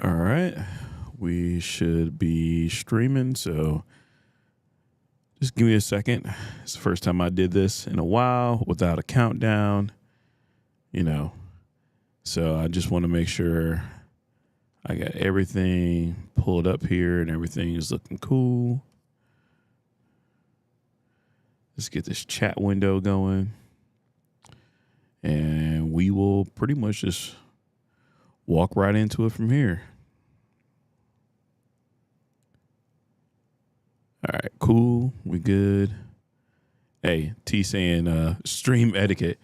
All right. We should be streaming, so just give me a second. It's the first time I did this in a while without a countdown, you know. So I just want to make sure I got everything pulled up here and everything is looking cool. Let's get this chat window going. And we will pretty much just walk right into it from here. All right, cool. We good. Hey, T saying stream etiquette.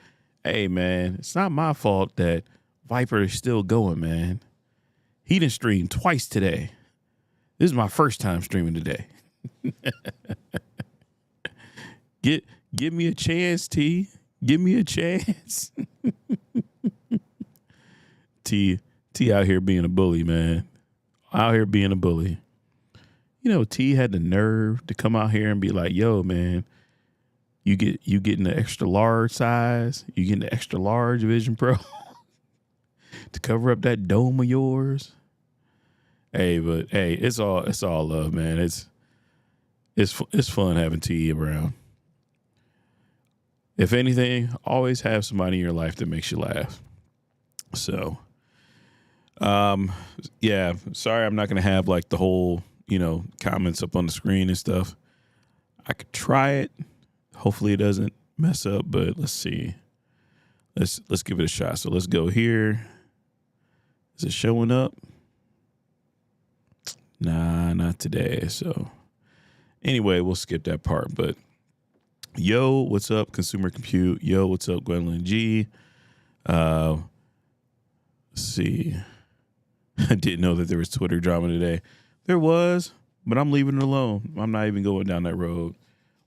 Hey, man, it's not my fault that Viper is still going, man. He done streamed twice today. This is my first time streaming today. Give me a chance, T. Give me a chance. T out here being a bully, man. Out here being a bully. You know, T had the nerve to come out here and be like, yo, man, you getting the extra large size, you getting the extra large Vision Pro to cover up that dome of yours. Hey, but hey, it's all love, man. It's fun having T around. If anything, always have somebody in your life that makes you laugh. So, yeah, sorry I'm not going to have like the whole, comments up on the screen and stuff. I could try it. Hopefully it doesn't mess up, but let's see. Let's give it a shot. So let's go here. Is it showing up? Nah, not today. So anyway, we'll skip that part, but yo, what's up, Consumer Compute? Yo, what's up, Gwendolyn G? Let's see. I didn't know that there was Twitter drama today. There was, but I'm leaving it alone. I'm not even going down that road.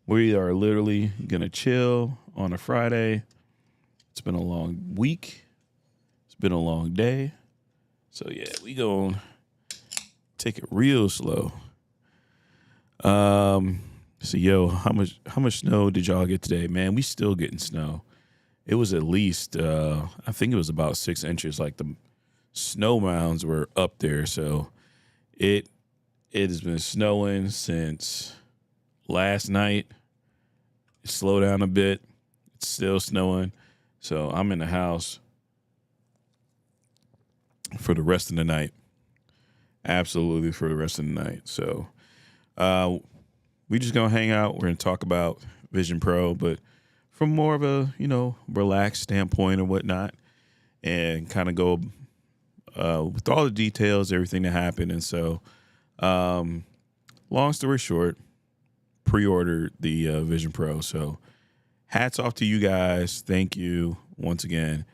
We are literally going to chill on a Friday. It's been a long week. It's been a long day. So, yeah, we going to take it real slow. So, yo, how much snow did y'all get today? Man, we still getting snow. It was at least, I think it was about 6 inches. Like the snow mounds were up there. So it has been snowing since last night. It slowed down a bit. It's still snowing. So I'm in the house for the rest of the night. Absolutely for the rest of the night. So we just going to hang out. We're going to talk about Vision Pro, but from more of a, relaxed standpoint or whatnot, and kind of go with all the details, everything that happened. And so, long story short, pre-ordered the Vision Pro. So hats off to you guys. Thank you once again.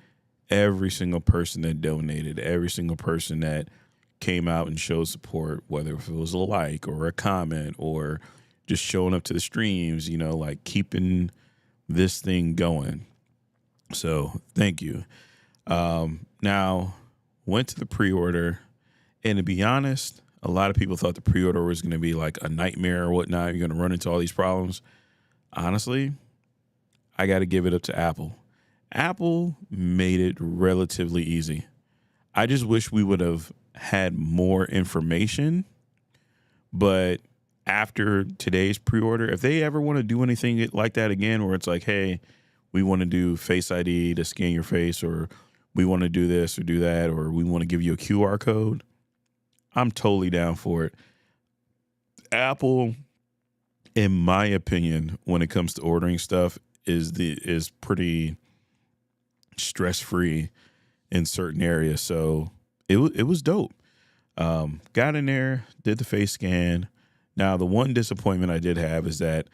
Every single person that donated, every single person that came out and showed support, whether if it was a like or a comment or just showing up to the streams, like keeping this thing going. So thank you. Now, went to the pre-order, and to be honest, a lot of people thought the pre-order was going to be like a nightmare or whatnot. You're going to run into all these problems. Honestly, I got to give it up to Apple. Apple made it relatively easy. I just wish we would have had more information, but after today's pre-order, if they ever want to do anything like that again, where it's like, hey, we want to do Face ID to scan your face, or we want to do this or do that, or we want to give you a QR code, I'm totally down for it. Apple, in my opinion, when it comes to ordering stuff, is pretty stress-free in certain areas. So it was dope. Got in there, did the face scan. Now, the one disappointment I did have is that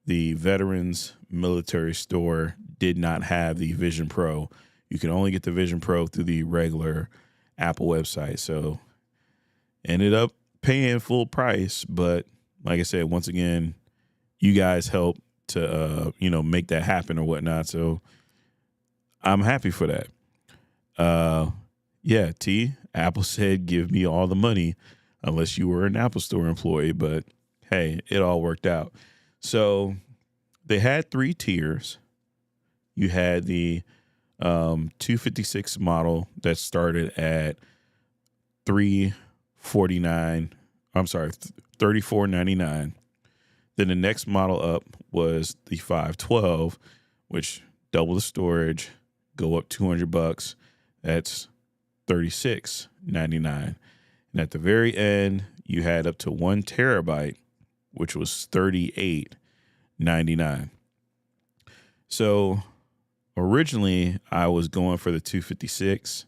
the Veterans Military Store did not have the Vision Pro. You can only get the Vision Pro through the regular Apple website. So ended up paying full price. But like I said, once again, you guys helped to, make that happen or whatnot. So I'm happy for that. Yeah, T, Apple said, give me all the money unless you were an Apple Store employee. But hey, it all worked out. So they had 3 tiers. You had the 256 model that started at $49. I'm sorry, $34.99. Then the next model up was the 512, which double the storage, go up $200. That's $36.99. And at the very end, you had up to 1 terabyte, which was $38.99. So originally I was going for the 256,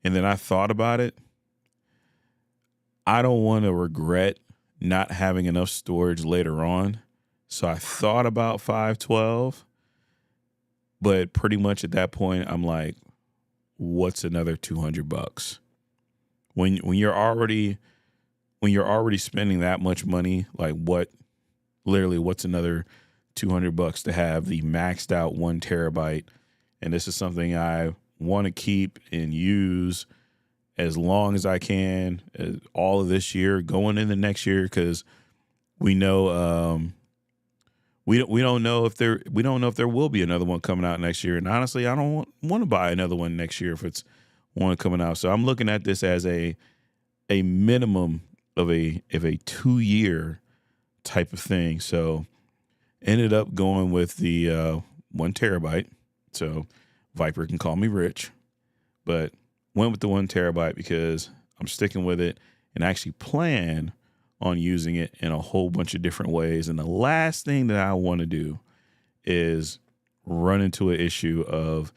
and then I thought about it. I don't want to regret not having enough storage later on. So I thought about 512, but pretty much at that point, I'm like, what's another $200? When you're already spending that much money, like what's another $200 to have the maxed out 1 terabyte? And this is something I want to keep and use as long as I can, all of this year, going into next year, because we know we don't know if there will be another one coming out next year. And honestly, I don't want to buy another one next year if it's one coming out. So I'm looking at this as a minimum of a 2-year type of thing. So ended up going with the 1 terabyte. So Viper can call me rich, but went with the 1 terabyte because I'm sticking with it and actually plan on using it in a whole bunch of different ways. And the last thing that I want to do is run into an issue of,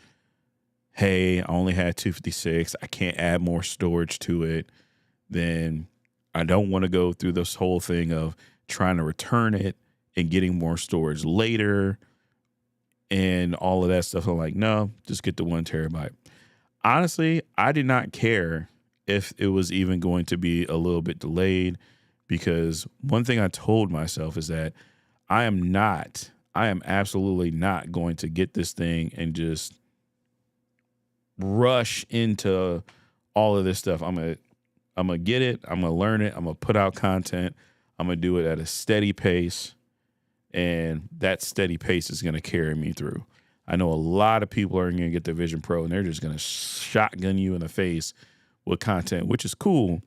hey, I only had 256. I can't add more storage to it. Then I don't want to go through this whole thing of trying to return it and getting more storage later and all of that stuff. I'm like, no, just get the 1 terabyte. Honestly, I did not care if it was even going to be a little bit delayed, because one thing I told myself is that I am absolutely not going to get this thing and just rush into all of this stuff. I'm gonna get it. I'm gonna learn it. I'm gonna put out content. I'm gonna do it at a steady pace, and that steady pace is gonna carry me through. I know a lot of people are going to get the Vision Pro and they're just going to shotgun you in the face with content, which is cool.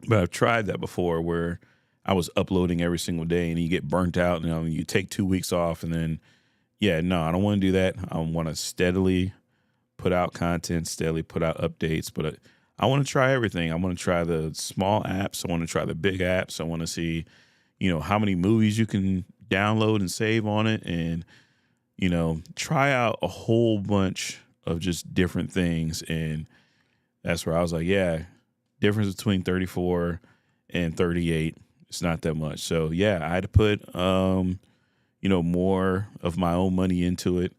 But I've tried that before where I was uploading every single day and you get burnt out. You take 2 weeks off and then, I don't want to do that. I want to steadily put out content, steadily put out updates. But I want to try everything. I want to try the small apps. I want to try the big apps. I want to see, how many movies you can download and save on it, and try out a whole bunch of just different things. And that's where I was like, difference between 34 and 38, it's not that much. So I had to put, more of my own money into it.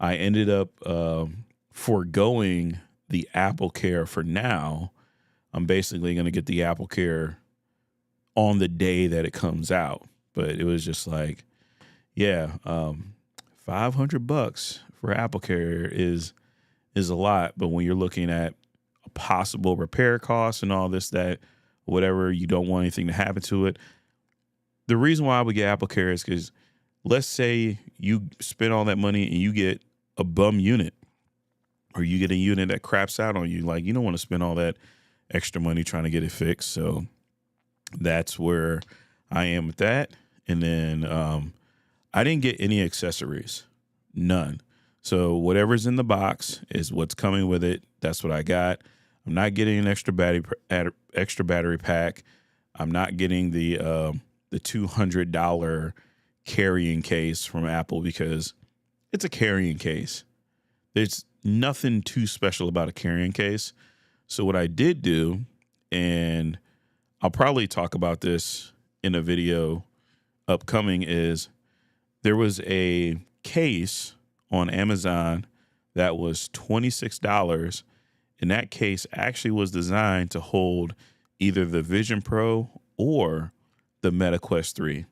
I ended up foregoing the Apple Care for now. I'm basically going to get the Apple Care on the day that it comes out. But it was just like, $500 for Apple Care is a lot. But when you're looking at a possible repair costs and all this, that, whatever, you don't want anything to happen to it. The reason why I would get Apple Care is because let's say you spend all that money and you get a bum unit, or you get a unit that craps out on you. Like, you don't want to spend all that extra money trying to get it fixed. So that's where I am with that. And then I didn't get any accessories, none. So whatever's in the box is what's coming with it. That's what I got. I'm not getting an extra battery pack. I'm not getting the $200 carrying case from Apple because it's a carrying case. There's nothing too special about a carrying case. So what I did do, and I'll probably talk about this in a video upcoming, is there was a case on Amazon that was $26, and that case actually was designed to hold either the Vision Pro or the Meta Quest 3.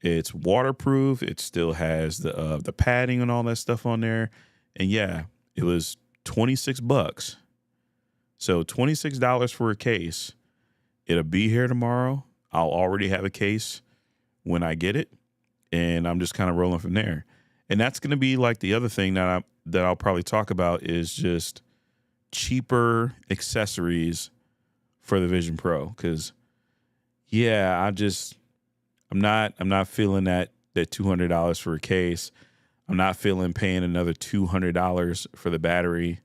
It's waterproof. It still has the padding and all that stuff on there. And it was $26. So $26 for a case. It'll be here tomorrow. I'll already have a case when I get it, and I'm just kind of rolling from there. And that's going to be like the other thing that I'll probably talk about is just cheaper accessories for the Vision Pro because yeah, I'm not feeling that $200 for a case. I'm not feeling paying another $200 for the battery.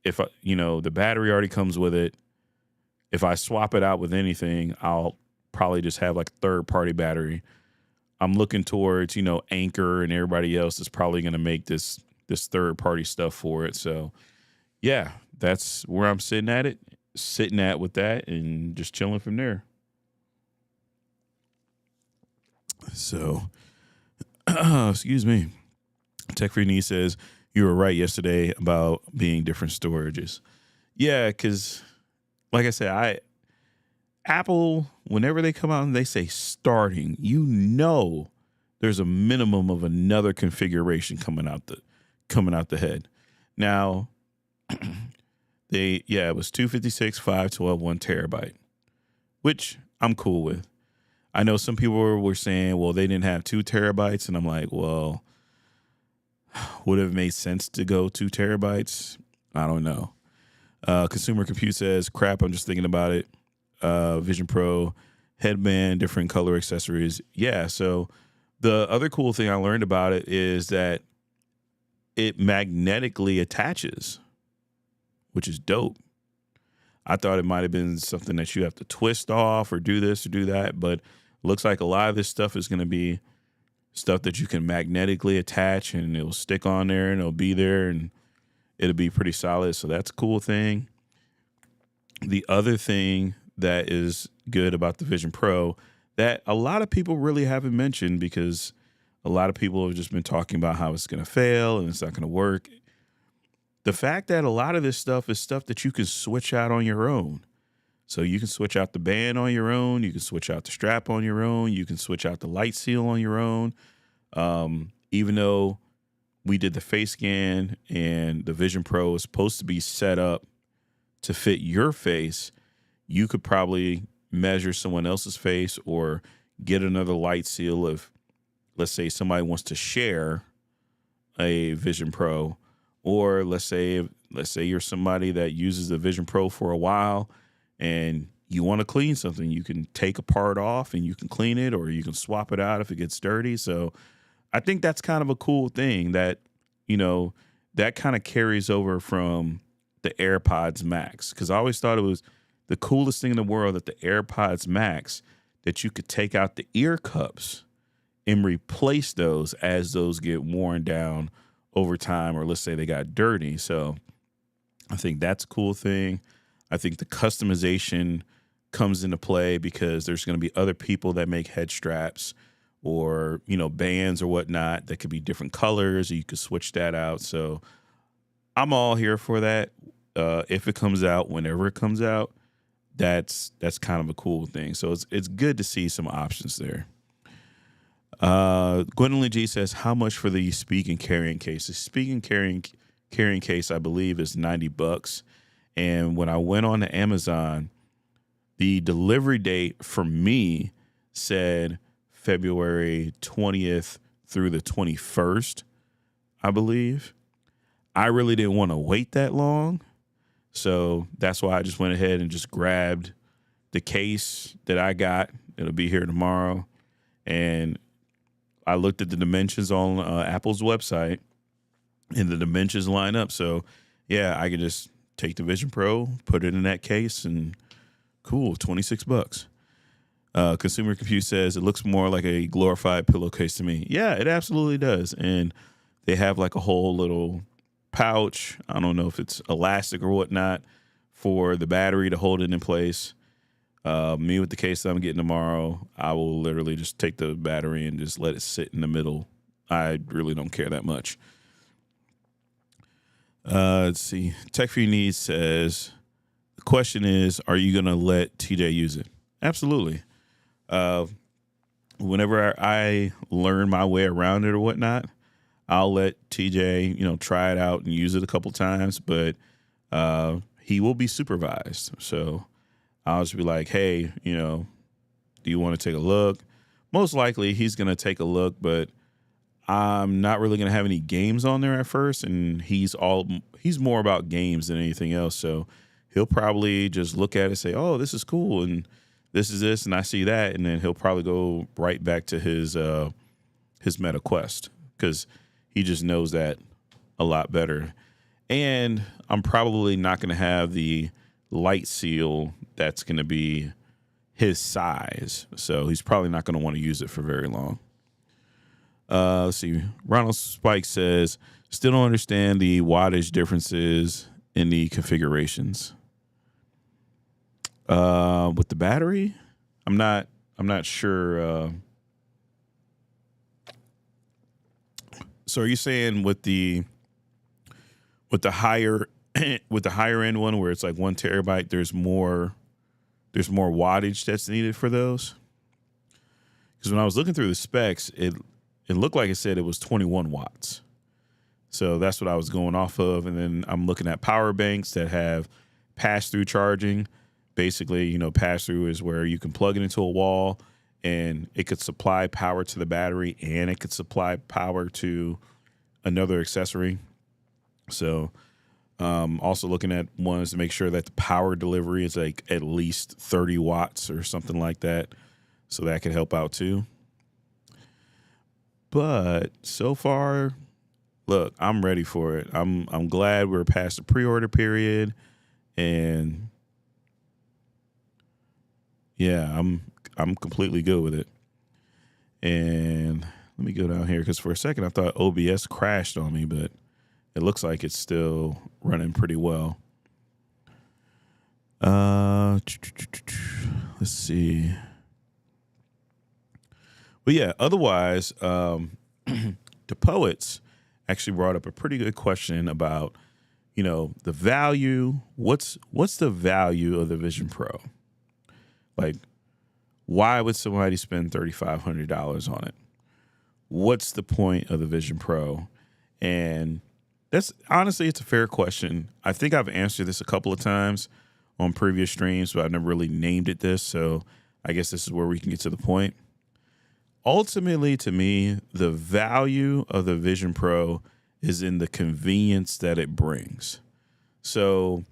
If the battery already comes with it, if I swap it out with anything, I'll probably just have like a third party battery. I'm looking towards, Anchor and everybody else is probably going to make this third party stuff for it. So yeah, that's where I'm sitting at with that and just chilling from there. So, excuse me. Tech Free Knee says, you were right yesterday about being different storages. Yeah, because like I said, Apple, whenever they come out and they say starting, there's a minimum of another configuration coming out the head. Now, it was 256, 512, 1 terabyte, which I'm cool with. I know some people were saying, well, they didn't have 2 terabytes, and I'm like, well, would it have made sense to go 2 terabytes? I don't know. Consumer Compute says, crap, I'm just thinking about it. Vision Pro, headband, different color accessories. Yeah, so the other cool thing I learned about it is that it magnetically attaches, which is dope. I thought it might have been something that you have to twist off or do this or do that, but looks like a lot of this stuff is going to be stuff that you can magnetically attach and it'll stick on there and it'll be there and it'll be pretty solid. So that's a cool thing. The other thing that is good about the Vision Pro that a lot of people really haven't mentioned because a lot of people have just been talking about how it's going to fail and it's not going to work. The fact that a lot of this stuff is stuff that you can switch out on your own. So you can switch out the band on your own. You can switch out the strap on your own. You can switch out the light seal on your own. Even though we did the face scan and the Vision Pro is supposed to be set up to fit your face, you could probably measure someone else's face or get another light seal if, let's say, somebody wants to share a Vision Pro, or let's say you're somebody that uses the Vision Pro for a while and you want to clean something, you can take a part off and you can clean it, or you can swap it out if it gets dirty. So I think that's kind of a cool thing that, that kind of carries over from the AirPods Max. Because I always thought it was the coolest thing in the world that the AirPods Max, that you could take out the ear cups and replace those as those get worn down over time, or let's say they got dirty. So I think that's a cool thing. I think the customization comes into play because there's going to be other people that make head straps or, bands or whatnot that could be different colors, or you could switch that out. So I'm all here for that. If it comes out, whenever it comes out, that's kind of a cool thing. So it's good to see some options there. Gwendolyn G says, how much for the speak and carrying case? The speak and carrying case, I believe, is $90. And when I went on to Amazon, the delivery date for me said February 20th through the 21st, I believe. I really didn't want to wait that long. So that's why I just went ahead and just grabbed the case that I got. It'll be here tomorrow. And I looked at the dimensions on Apple's website, and the dimensions line up. So, yeah, I could just take the Vision Pro, put it in that case, and cool, $26. Consumer Compute says it looks more like a glorified pillowcase to me. Yeah, it absolutely does. And they have like a whole little pouch. I don't know if it's elastic or whatnot for the battery to hold it in place. Me with the case that I'm getting tomorrow, I will literally just take the battery and just let it sit in the middle. I really don't care that much. Let's see. Tech Free Needs says, the question is, are you going to let TJ use it? Absolutely. Whenever I learn my way around it or whatnot, I'll let TJ, try it out and use it a couple times, but he will be supervised. So I'll just be like, hey, do you want to take a look? Most likely he's going to take a look, but I'm not really going to have any games on there at first. And he's more about games than anything else. So he'll probably just look at it and say, oh, this is cool. And this is this. And I see that. And then he'll probably go right back to his Meta Quest because he just knows that a lot better. And I'm probably not going to have the light seal that's going to be his size. So he's probably not going to want to use it for very long. Let's see. Ronald Spike says, still don't understand the wattage differences in the configurations. With the battery, I'm not sure. So are you saying with the higher end one where it's like 1 terabyte, there's more wattage that's needed for those? Because when I was looking through the specs, it looked like it said it was 21 watts. So that's what I was going off of. And then I'm looking at power banks that have pass-through charging. Basically, pass-through is where you can plug it into a wall and it could supply power to the battery and it could supply power to another accessory. So also looking at ones to make sure that the power delivery is like at least 30 watts or something like that. So that could help out too. But so far, look, I'm ready for it. I'm glad we're past the pre-order period, and yeah, I'm completely good with it. And let me go down here because for a second I thought OBS crashed on me, but it looks like it's still running pretty well. Let's see. But yeah, otherwise, the Poets actually brought up a pretty good question about, the value. What's the value of the Vision Pro? Like, why would somebody spend $3,500 on it? What's the point of the Vision Pro? And that's honestly, it's a fair question. I think I've answered this a couple of times on previous streams, but I've never really named it this. So I guess this is where we can get to the point. Ultimately, to me, the value of the Vision Pro is in the convenience that it brings. So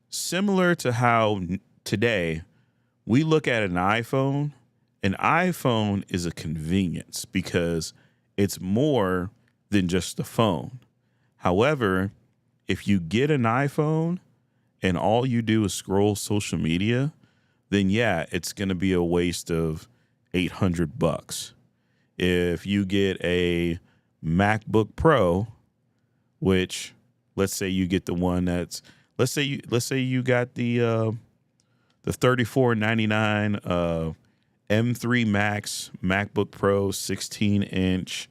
similar to how today we look at an iPhone is a convenience because it's more than just a phone. However, if you get an iPhone and all you do is scroll social media, then yeah, it's going to be a waste of $800. If you get a MacBook Pro, which let's say you get the one that's let's say you got the $34.99 M3 Max MacBook Pro 16-inch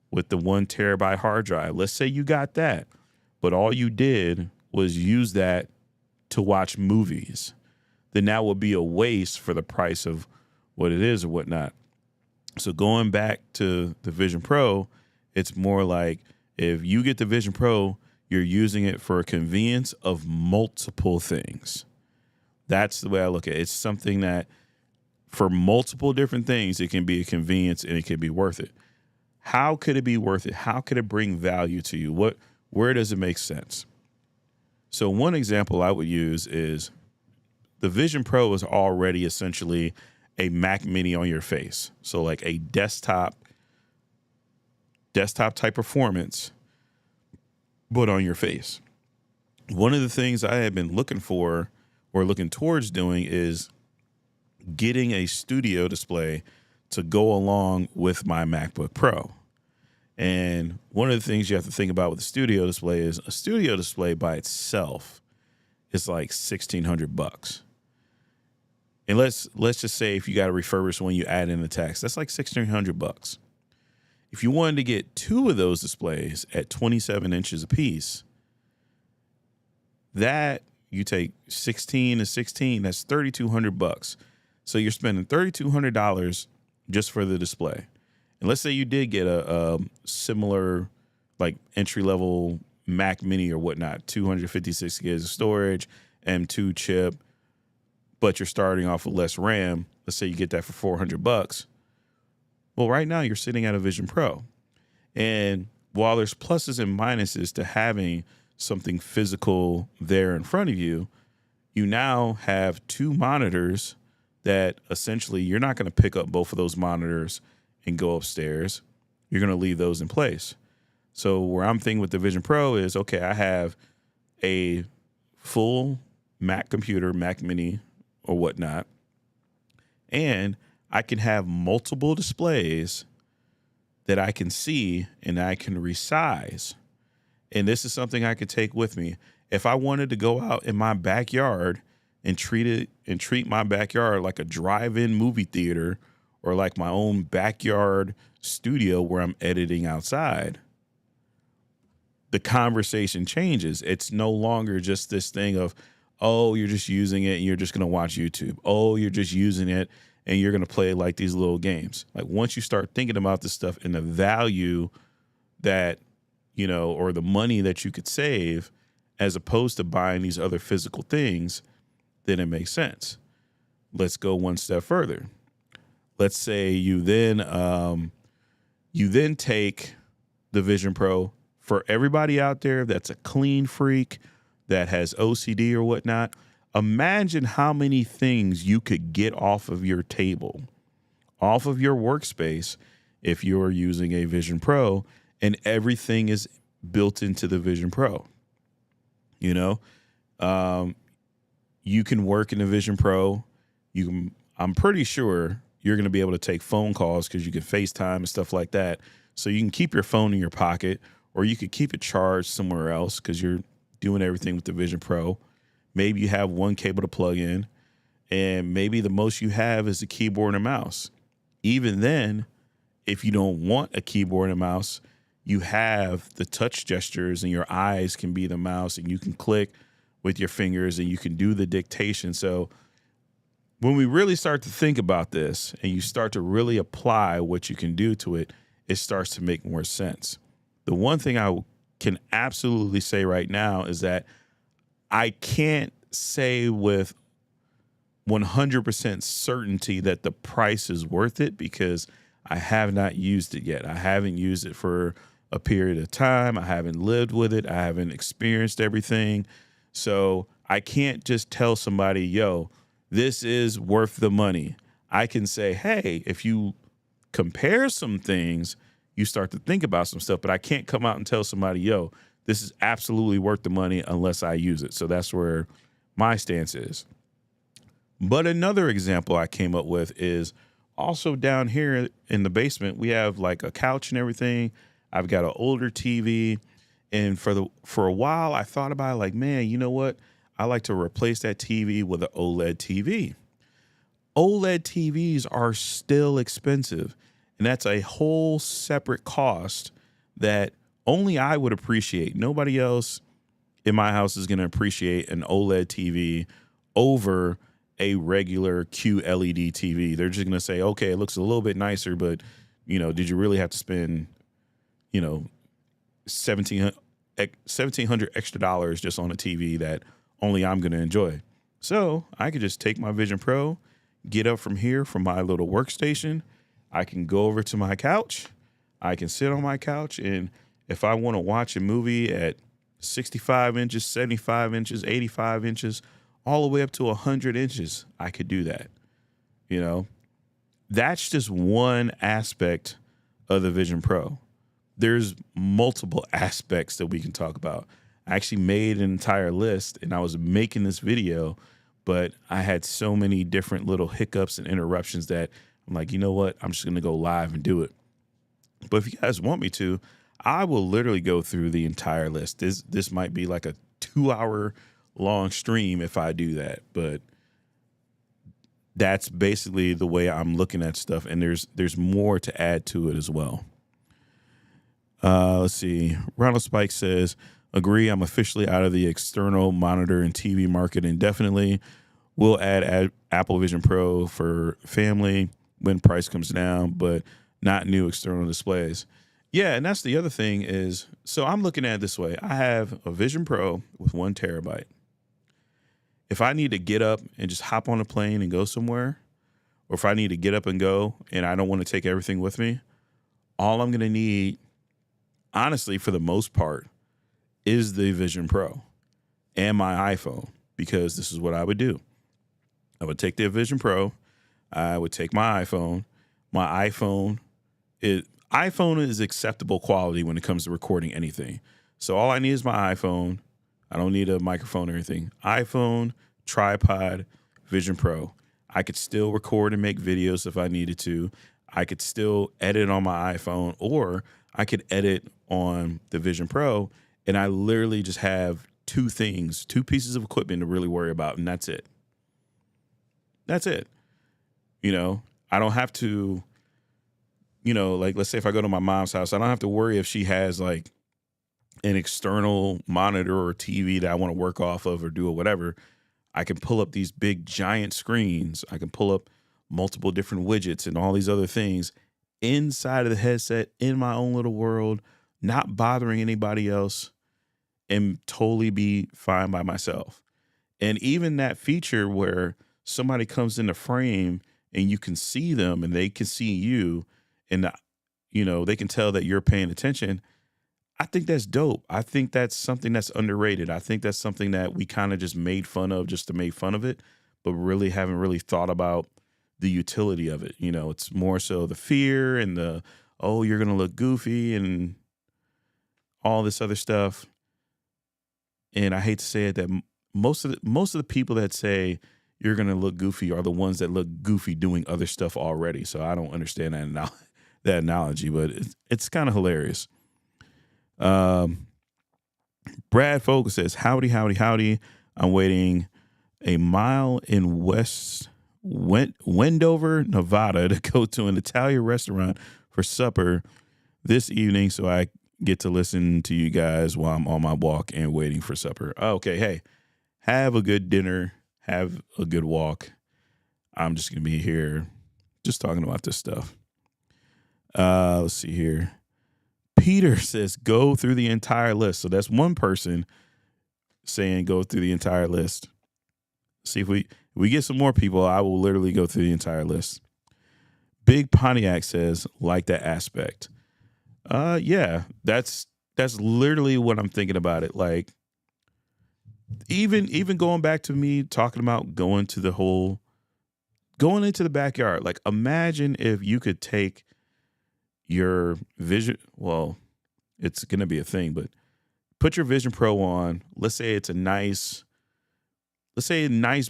with the 1 terabyte hard drive. Let's say you got that, but all you did was use that to watch movies. Then that would be a waste for the price of what it is or whatnot. So going back to the Vision Pro, it's more like if you get the Vision Pro, you're using it for a convenience of multiple things. That's the way I look at it. It's something that for multiple different things, it can be a convenience and it can be worth it. How could it be worth it? How could it bring value to you? Where does it make sense? So one example I would use is the Vision Pro is already essentially a Mac Mini on your face. So like a desktop type performance, but on your face. One of the things I have been looking for or looking towards doing is getting a studio display to go along with my MacBook Pro. And one of the things you have to think about with the studio display is a studio display by itself is like $1,600. And let's just say if you got a refurbished one, you add in the tax, that's like $1,600. If you wanted to get two of those displays at 27 inches apiece, that you take 16 to 16, that's $3,200. So you're spending $3,200 just for the display. And let's say you did get a similar like entry level Mac Mini or whatnot, 256 gigs of storage, M2 chip, but you're starting off with less RAM. Let's say you get that for $400. Well, right now you're sitting at a Vision Pro. And while there's pluses and minuses to having something physical there in front of you, you now have two monitors that essentially you're not going to pick up both of those monitors and go upstairs. You're going to leave those in place. So where I'm thinking with the Vision Pro is, okay, I have a full Mac computer, Mac Mini or whatnot, and I can have multiple displays that I can see and I can resize. And this is something I could take with me. If I wanted to go out in my backyard and treat my backyard like a drive-in movie theater or like my own backyard studio where I'm editing outside, the conversation changes. It's no longer just this thing of, oh, you're just using it and you're just going to watch YouTube. Oh, you're just using it and you're going to play like these little games. Like once you start thinking about this stuff and the value that, you know, or the money that you could save as opposed to buying these other physical things, then it makes sense. Let's go one step further. Let's say you then take the Vision Pro. For everybody out there that's a clean freak, that has OCD or whatnot, imagine how many things you could get off of your table, off of your workspace, if you're using a Vision Pro and everything is built into the Vision Pro. You know, you can work in the Vision Pro. I'm pretty sure you're going to be able to take phone calls because you can FaceTime and stuff like that. So you can keep your phone in your pocket, or you could keep it charged somewhere else because you're doing everything with the Vision Pro. Maybe you have one cable to plug in, and maybe the most you have is a keyboard and a mouse. Even then, if you don't want a keyboard and a mouse, you have the touch gestures and your eyes can be the mouse and you can click with your fingers and you can do the dictation. So when we really start to think about this and you start to really apply what you can do to it, it starts to make more sense. The one thing I can absolutely say right now is that I can't say with 100% certainty that the price is worth it because I have not used it yet. I haven't used it for a period of time. I haven't lived with it. I haven't experienced everything. So I can't just tell somebody, yo, this is worth the money. I can say, hey, if you compare some things, you start to think about some stuff, but I can't come out and tell somebody, yo, this is absolutely worth the money unless I use it. So that's where my stance is. But another example I came up with is also down here in the basement, we have like a couch and everything. I've got an older TV. And for a while, I thought about it like, man, you know what? I like to replace that TV with an OLED TV. OLED TVs are still expensive. And that's a whole separate cost that only I would appreciate. Nobody else in my house is going to appreciate an OLED TV over a regular QLED TV. They're just going to say, okay, it looks a little bit nicer, but, you know, did you really have to spend, you know, $1,700 extra dollars just on a TV that only I'm going to enjoy? So I could just take my Vision Pro, get up from here from my little workstation. I can go over to my couch. I can sit on my couch, and if I want to watch a movie at 65 inches, 75 inches, 85 inches, all the way up to 100 inches, I could do that. You know, that's just one aspect of the Vision Pro. There's multiple aspects that we can talk about. I actually made an entire list, and I was making this video, but I had so many different little hiccups and interruptions that I'm like, you know what? I'm just going to go live and do it. But if you guys want me to, I will literally go through the entire list. This might be like a 2-hour long stream if I do that, but that's basically the way I'm looking at stuff. And there's more to add to it as well. Let's see. Ronald Spike says, agree. I'm officially out of the external monitor and TV market indefinitely. We'll add Apple Vision Pro for family when price comes down, but not new external displays. Yeah, and that's the other thing is, so I'm looking at it this way. I have a Vision Pro with 1 terabyte. If I need to get up and just hop on a plane and go somewhere, or if I need to get up and go and I don't want to take everything with me, all I'm going to need, honestly, for the most part, is the Vision Pro and my iPhone. because this is what I would do. I would take the Vision Pro. I would take my iPhone. My iPhone is acceptable quality when it comes to recording anything. So all I need is my iPhone. I don't need a microphone or anything. iPhone, tripod, Vision Pro. I could still record and make videos if I needed to. I could still edit on my iPhone, or I could edit on the Vision Pro, and I literally just have two pieces of equipment to really worry about, and that's it. That's it. I don't have to, like, let's say if I go to my mom's house, I don't have to worry if she has like an external monitor or TV that I want to work off of or do or whatever. I can pull up these big giant screens. I can pull up multiple different widgets and all these other things inside of the headset in my own little world, not bothering anybody else, and totally be fine by myself. And even that feature where somebody comes in the frame and you can see them and they can see you, and they can tell that you're paying attention. I think that's dope. I think that's something that's underrated. I think that's something that we kind of just made fun of just to make fun of it, but really haven't really thought about the utility of it. It's more so the fear and the, oh, you're going to look goofy and all this other stuff. And I hate to say it, that most of the people that say you're going to look goofy are the ones that look goofy doing other stuff already. So I don't understand that analogy, but it's kind of hilarious. Brad Fogle says, howdy, howdy, howdy. I'm waiting a mile in Wendover, Nevada to go to an Italian restaurant for supper this evening so I get to listen to you guys while I'm on my walk and waiting for supper. Okay, hey, have a good dinner. Have a good walk. I'm just going to be here just talking about this stuff. Let's see here. Peter says, go through the entire list. So that's one person saying go through the entire list. See if we get some more people, I will literally go through the entire list. Big Pontiac says, like that aspect. Yeah, that's literally what I'm thinking about it. Like, even going back to me talking about going into the backyard. Like, imagine if you could take your Vision, well, it's going to be a thing, but put your Vision Pro on. Let's say it's a nice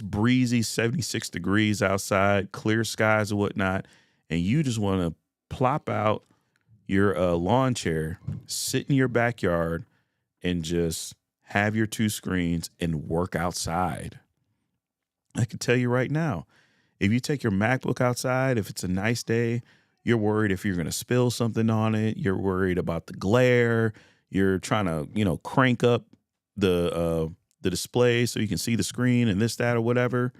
breezy 76 degrees outside, clear skies and whatnot, and you just want to plop out your lawn chair, sit in your backyard, and just have your two screens and work outside. I can tell you right now, if you take your MacBook outside, if it's a nice day, you're worried if you're going to spill something on it. You're worried about the glare. You're trying to, crank up the display so you can see the screen and this, that, or whatever.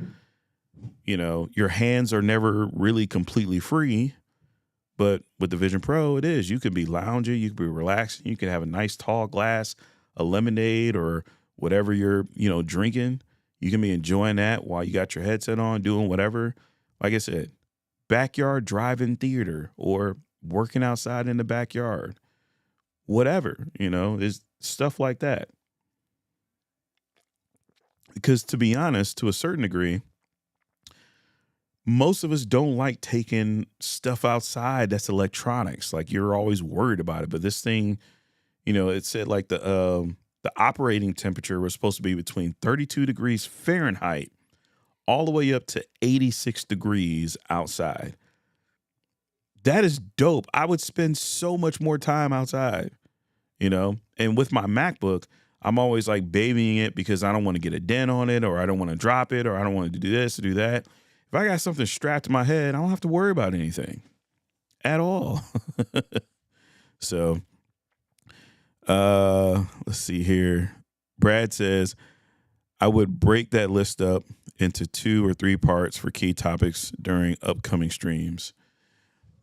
Your hands are never really completely free. But with the Vision Pro, it is. You could be lounging. You could be relaxing. You could have a nice tall glass of lemonade or whatever you're, drinking. You can be enjoying that while you got your headset on, doing whatever. Like I said, backyard drive-in theater or working outside in the backyard, whatever, there's stuff like that. Because to be honest, to a certain degree, most of us don't like taking stuff outside that's electronics. Like, you're always worried about it. But this thing, it said like the operating temperature was supposed to be between 32 degrees Fahrenheit all the way up to 86 degrees outside. That is dope. I would spend so much more time outside, and with my MacBook, I'm always like babying it because I don't want to get a dent on it, or I don't want to drop it, or I don't want to do this or do that. If I got something strapped to my head, I don't have to worry about anything at all. So, let's see here. Brad says, I would break that list up into 2 or 3 parts for key topics during upcoming streams.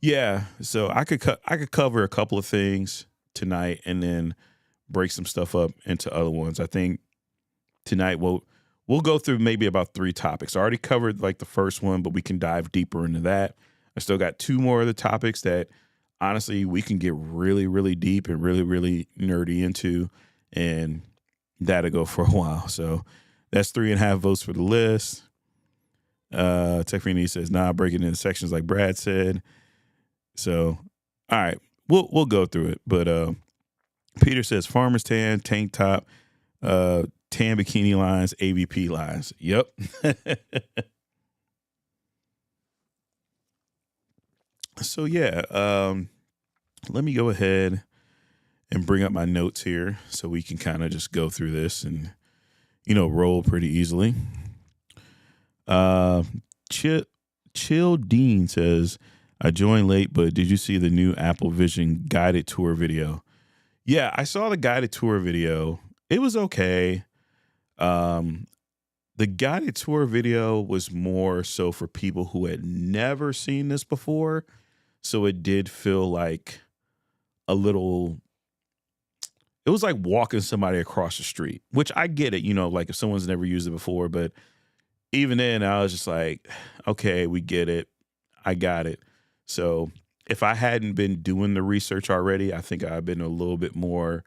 Yeah, so I could cover a couple of things tonight and then break some stuff up into other ones. I think tonight we'll go through maybe about 3 topics. I already covered like the first one, but we can dive deeper into that. I still got 2 more of the topics that honestly we can get really, really deep and really, really nerdy into, and that'll go for a while. So That's 3.5 votes for the list. Tech Free says, nah, break it into sections like Brad said. So, all right, we'll go through it. But Peter says farmer's tan, tank top, tan bikini lines, AVP lines. Yep. So yeah, let me go ahead and bring up my notes here so we can kind of just go through this and, roll pretty easily. Chill Dean says, I joined late, but did you see the new Apple Vision guided tour video? Yeah, I saw the guided tour video. It was okay. The guided tour video was more so for people who had never seen this before. So it did feel like it was like walking somebody across the street, which I get it, like if someone's never used it before, but even then I was just like, okay, we get it. I got it. So if I hadn't been doing the research already, I think I've been a little bit more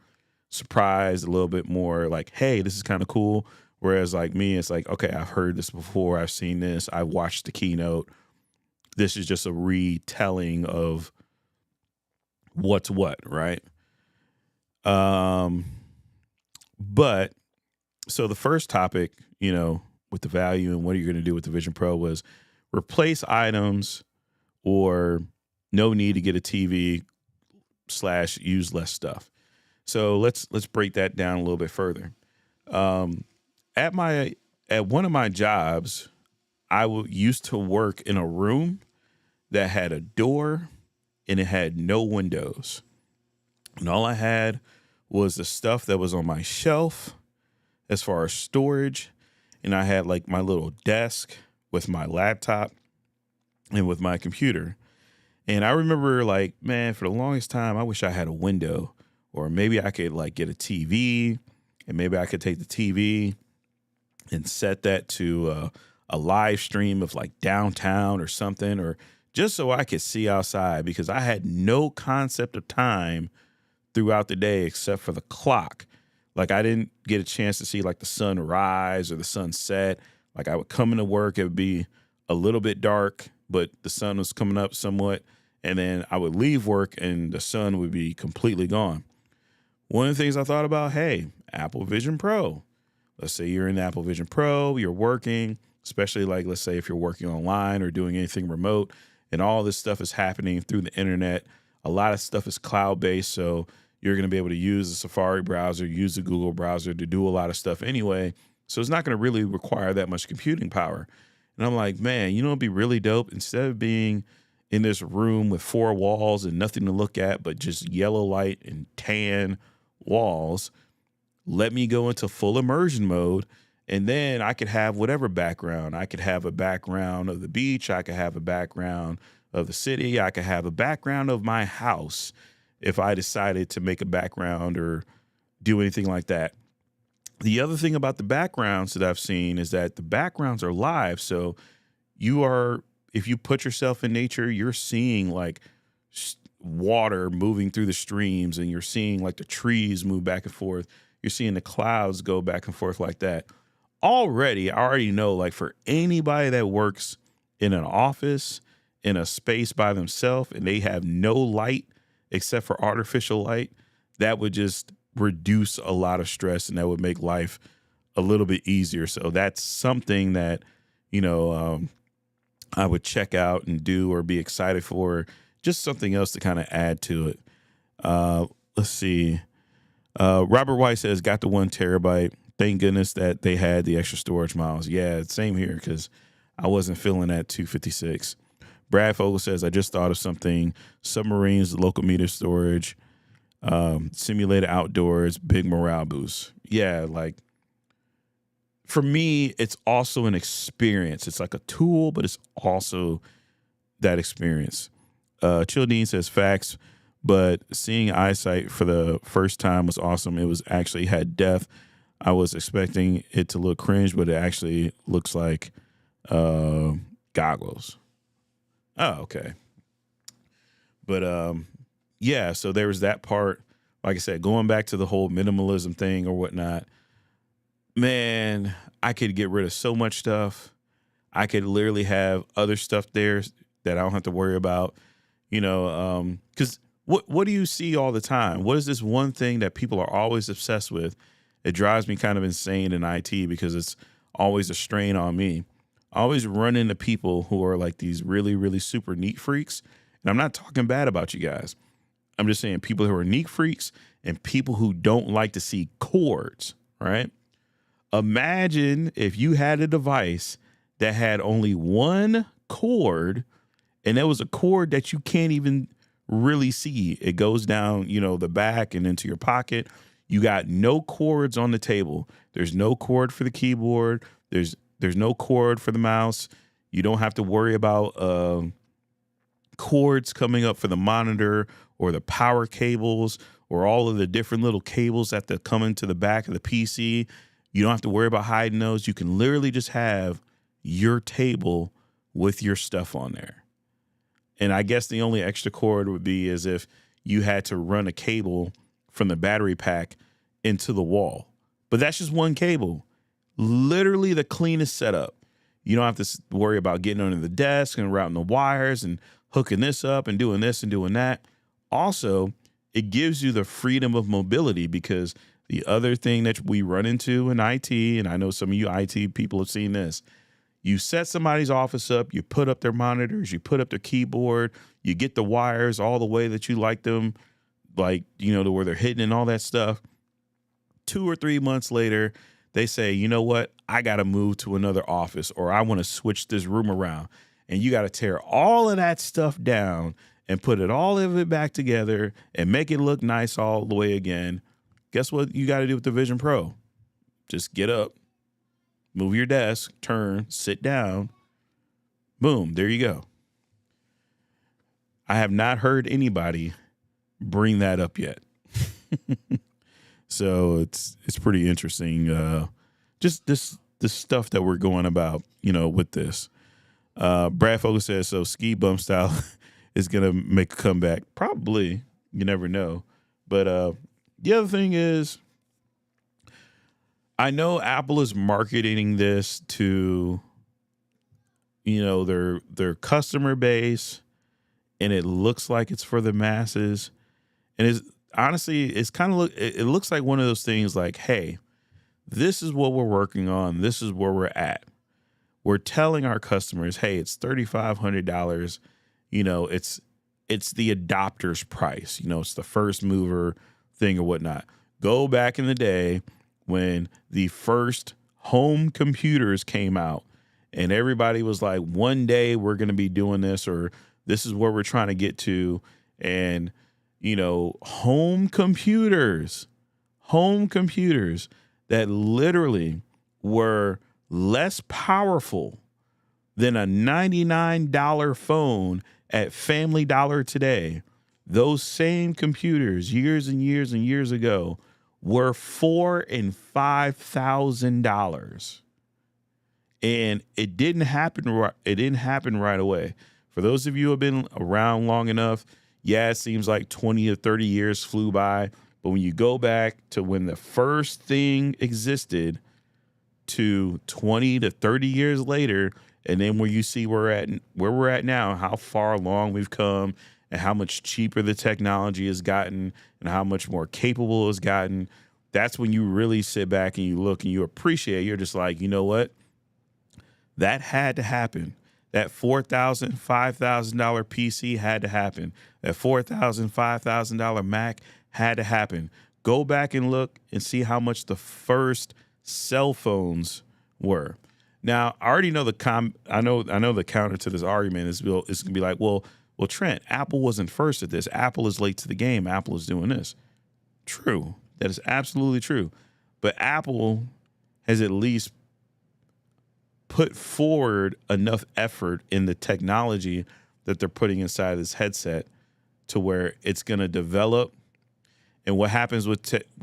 surprised, a little bit more like, hey, this is kind of cool. Whereas like me, it's like, okay, I've heard this before. I've seen this. I watched the keynote. This is just a retelling of what's what, right? But so the first topic, with the value and what are you going to do with the Vision Pro was replace items or no need to get a TV / use less stuff. So let's break that down a little bit further. At one of my jobs, I used to work in a room that had a door and it had no windows. And all I had was the stuff that was on my shelf as far as storage. And I had like my little desk with my laptop and with my computer. And I remember like, man, for the longest time, I wish I had a window, or maybe I could like get a TV, and maybe I could take the TV and set that to a live stream of like downtown or something, or just so I could see outside, because I had no concept of time throughout the day except for the clock. Like I didn't get a chance to see like the sun rise or the sun set. Like I would come into work, it would be a little bit dark, but the sun was coming up somewhat. And then I would leave work and the sun would be completely gone. One of the things I thought about, hey, Apple Vision Pro. Let's say you're in the Apple Vision Pro, you're working, especially like, let's say if you're working online or doing anything remote, and all this stuff is happening through the internet. A lot of stuff is cloud-based, so you're going to be able to use the Safari browser, use the Google browser to do a lot of stuff anyway. So it's not going to really require that much computing power. And I'm like, man, it'd be really dope. Instead of being in this room with 4 walls and nothing to look at but just yellow light and tan walls, let me go into full immersion mode, and then I could have whatever background. I could have a background of the beach. I could have a background of the city. I could have a background of my house if I decided to make a background or do anything like that. The other thing about the backgrounds that I've seen is that the backgrounds are live. So if you put yourself in nature, you're seeing like water moving through the streams, and you're seeing like the trees move back and forth. You're seeing the clouds go back and forth like that. I already know, like for anybody that works in an office, in a space by themselves, and they have no light except for artificial light, that would just reduce a lot of stress, and that would make life a little bit easier. So that's something that, I would check out and do or be excited for, just something else to kind of add to it. Let's see. Robert White says, got the 1 terabyte. Thank goodness that they had the extra storage miles. Yeah, same here, because I wasn't feeling that 256. Brad Fogel says, I just thought of something. Submarines, local meter storage, simulated outdoors, big morale boost. Yeah, like for me, it's also an experience. It's like a tool, but it's also that experience. Childine says, facts, but seeing eyesight for the first time was awesome. It was actually had depth. I was expecting it to look cringe, but it actually looks like goggles. Oh, okay. But yeah, so there was that part. Like I said, going back to the whole minimalism thing or whatnot, Man, I could get rid of so much stuff. I could literally have other stuff there that I don't have to worry about. Because what do you see all the time? What is this one thing that people are always obsessed with? It drives me kind of insane in IT because it's always a strain on me. I always run into people who are like these really, really super neat freaks. And I'm not talking bad about you guys. I'm just saying people who are neat freaks and people who don't like to see cords, right? Imagine if you had a device that had only one cord, and there was a cord that you can't even really see. It goes down, the back and into your pocket. You got no cords on the table. There's no cord for the keyboard. There's no cord for the mouse. You don't have to worry about cords coming up for the monitor or the power cables or all of the different little cables that come into the back of the PC. You don't have to worry about hiding those. You can literally just have your table with your stuff on there. And I guess the only extra cord would be as if you had to run a cable from the battery pack into the wall. But that's just one cable. Literally the cleanest setup. You don't have to worry about getting under the desk and routing the wires and hooking this up and doing this and doing that. Also, it gives you the freedom of mobility because the other thing that we run into in IT, and I know some of you IT people have seen this, you set somebody's office up, you put up their monitors, you put up their keyboard, you get the wires all the way that you like them, like, to where they're hitting and all that stuff. 2 or 3 months later, they say, you know what? I got to move to another office or I want to switch this room around. And you got to tear all of that stuff down and put all of it back together and make it look nice all the way again. Guess what you got to do with the Vision Pro? Just get up, move your desk, turn, sit down. Boom, there you go. I have not heard anybody bring that up yet. So it's pretty interesting. Just this stuff that we're going about, with this. Brad Fogle says, so ski bump style is going to make a comeback. Probably. You never know. But the other thing is, I know Apple is marketing this to, their customer base, and it looks like it's for the masses. And it's kind of it looks like one of those things like, hey, this is what we're working on. This is where we're at. We're telling our customers, hey, it's $3,500. It's the adopter's price. It's the first mover thing or whatnot. Go back in the day when the first home computers came out and everybody was like, one day we're going to be doing this, or this is where we're trying to get to. And, home computers that literally were less powerful than a $99 phone at Family Dollar today. Those same computers years and years and years ago were $4,000 and $5,000, and it didn't happen. It didn't happen right away. For those of you who have been around long enough, yeah, it seems like 20 or 30 years flew by. But when you go back to when the first thing existed to 20 to 30 years later, and then where you see where we're at now, how far along we've come and how much cheaper the technology has gotten and how much more capable it's gotten, that's when you really sit back and you look and you appreciate. You're just like, you know what? That had to happen. That $4,000, $5,000 PC had to happen. That $4,000, $5,000 Mac had to happen. Go back and look and see how much the first cell phones were. Now, I already know I know the counter to this argument is going to be like, well, Trent, Apple wasn't first at this. Apple is late to the game. Apple is doing this. True. That is absolutely true. But Apple has at least put forward enough effort in the technology that they're putting inside this headset to where it's going to develop. And what happens with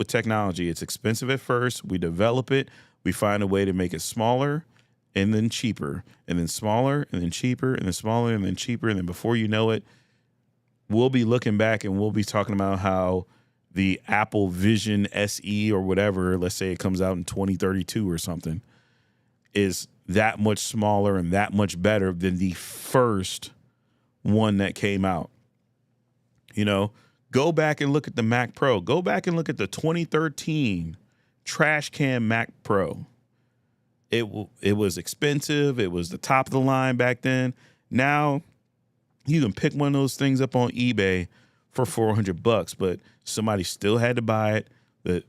technology, it's expensive at first. We develop it. We find a way to make it smaller and then cheaper, and then smaller and then cheaper and then smaller and then cheaper. And then before you know it, we'll be looking back and we'll be talking about how the Apple Vision SE or whatever, let's say it comes out in 2032 or something, is that much smaller and that much better than the first one that came out. You know, go back and look at the Mac Pro. Go back and look at the 2013 trash can Mac Pro. It was expensive. It was the top of the line back then. Now you can pick one of those things up on eBay for $400, but somebody still had to buy it. But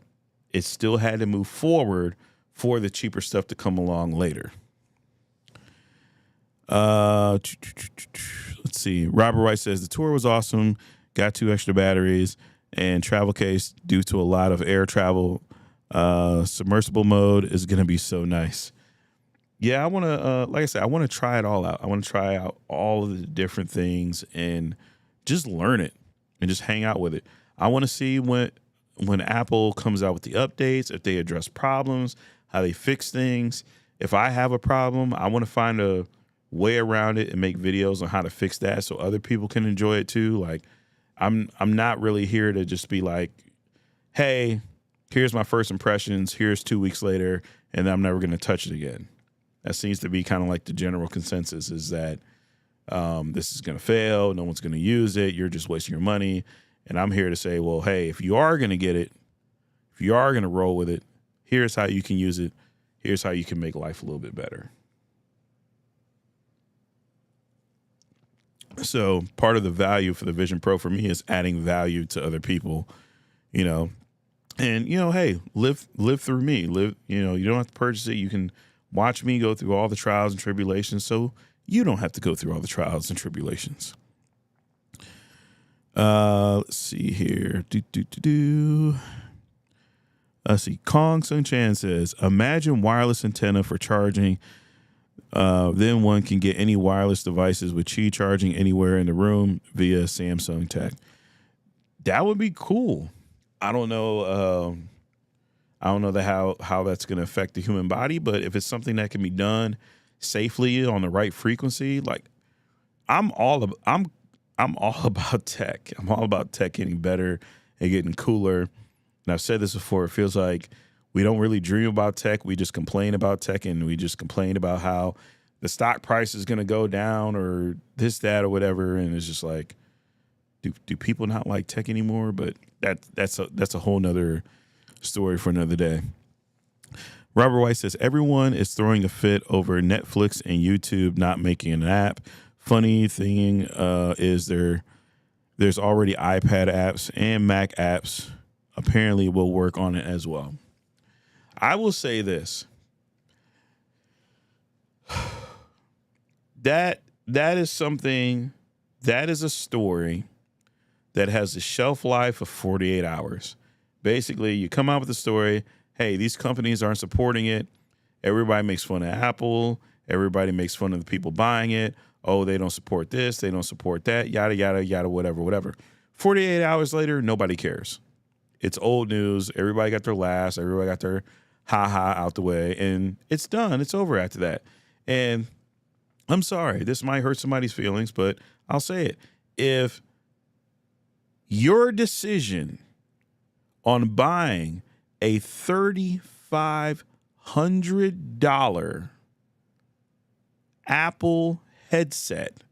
it still had to move forward for the cheaper stuff to come along later. Let's see. Robert White says the tour was awesome. Got 2 extra batteries and travel case due to a lot of air travel. Submersible mode is going to be so nice. Yeah, I want to, like I said, I want to try it all out. I want to try out all of the different things and just learn it and just hang out with it. I want to see when Apple comes out with the updates, if they address problems, how they fix things. If I have a problem, I want to find a way around it and make videos on how to fix that so other people can enjoy it too. Like, I'm not really here to just be like, hey, here's my first impressions, here's 2 weeks later, and I'm never going to touch it again. That seems to be kind of like the general consensus, is that this is going to fail, no one's going to use it, you're just wasting your money. And I'm here to say, well, hey, if you are going to get it, if you are going to roll with it, here's how you can use it. Here's how you can make life a little bit better. So part of the value for the Vision Pro for me is adding value to other people, you know. And, you know, hey, live through me. You know, you don't have to purchase it. You can watch me go through all the trials and tribulations so you don't have to go through all the trials and tribulations. Let's see here. Let's see. Kong Sun Chan says, imagine wireless antenna for charging. Then one can get any wireless devices with Qi charging anywhere in the room via Samsung tech. That would be cool. I don't know how that's going to affect the human body, but if it's something that can be done safely on the right frequency, like I'm all about tech. I'm all about tech getting better and getting cooler. And I've said this before. It feels like we don't really dream about tech. We just complain about tech, and we just complain about how the stock price is going to go down or this, that, or whatever. And it's just like, do people not like tech anymore? But that's a whole nother story for another day. Robert White says, everyone is throwing a fit over Netflix and YouTube not making an app. Funny thing is there's already iPad apps and Mac apps apparently will work on it as well. I will say this. That is something, that is a story that has a shelf life of 48 hours. Basically, you come out with a story, hey, these companies aren't supporting it. Everybody makes fun of Apple. Everybody makes fun of the people buying it. Oh, they don't support this. They don't support that. Yada, yada, yada, whatever. 48 hours later, nobody cares. It's old news. Everybody got their laughs. Everybody got their ha-ha out the way. And it's done. It's over after that. And I'm sorry. This might hurt somebody's feelings, but I'll say it. If your decision on buying a $3,500 Apple headset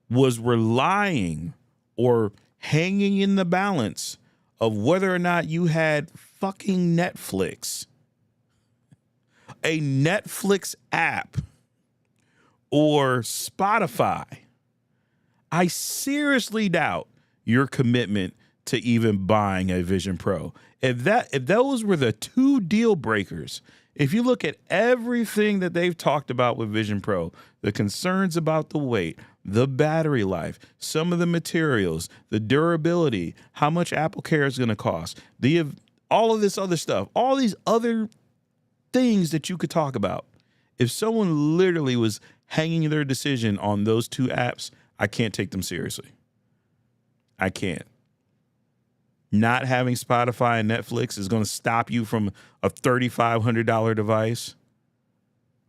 was relying or hanging in the balance of whether or not you had fucking Netflix, a Netflix app, or Spotify, I seriously doubt your commitment to even buying a Vision Pro. If those were the two deal breakers, if you look at everything that they've talked about with Vision Pro, the concerns about the weight, the battery life, some of the materials, the durability, how much Apple Care is going to cost, all of this other stuff, all these other things that you could talk about. If someone literally was hanging their decision on those two apps, I can't take them seriously. I can't. Not having Spotify and Netflix is going to stop you from a $3,500 device?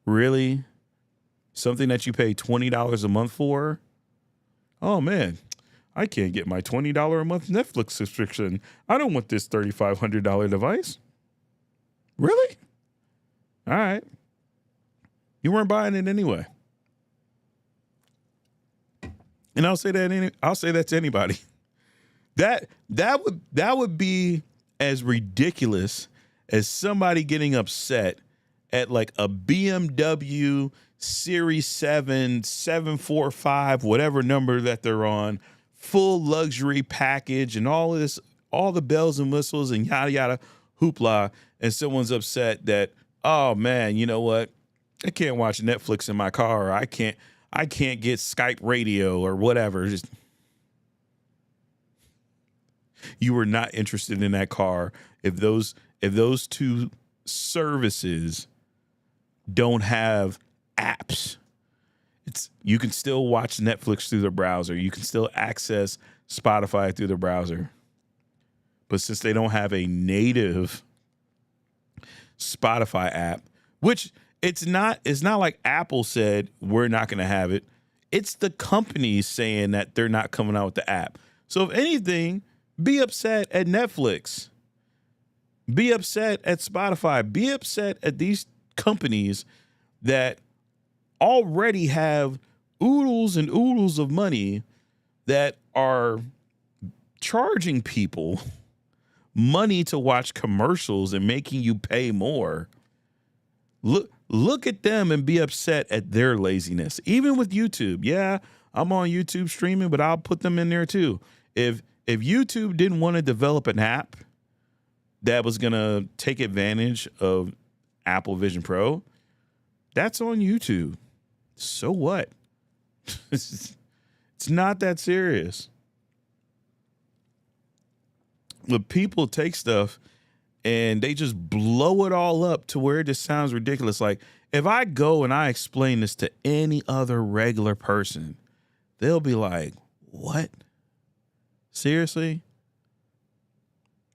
Really? Something that you pay $20 a month for? Oh, man. I can't get my $20 a month Netflix subscription. I don't want this $3,500 device. Really? All right. You weren't buying it anyway. And I'll say that to anybody. That would be as ridiculous as somebody getting upset at like a BMW Series 7, 745, whatever number that they're on, full luxury package and all the bells and whistles and yada yada hoopla, and someone's upset that, oh man, you know what? I can't watch Netflix in my car, or I can't get Skype radio or whatever. Just, you were not interested in that car if those two services don't have apps. You can still watch Netflix through the browser. You can still access Spotify through the browser. But since they don't have a native Spotify app, which it's not like Apple said we're not going to have it. It's the companies saying that they're not coming out with the app. So if anything, be upset at Netflix. Be upset at Spotify. Be upset at these companies that already have oodles and oodles of money that are charging people money to watch commercials and making you pay more. Look at them and be upset at their laziness. Even with YouTube. Yeah, I'm on YouTube streaming, but I'll put them in there too. If YouTube didn't want to develop an app that was going to take advantage of Apple Vision Pro, that's on YouTube. So what? It's not that serious. But people take stuff and they just blow it all up to where it just sounds ridiculous. Like, if I go and I explain this to any other regular person, they'll be like, what? Seriously?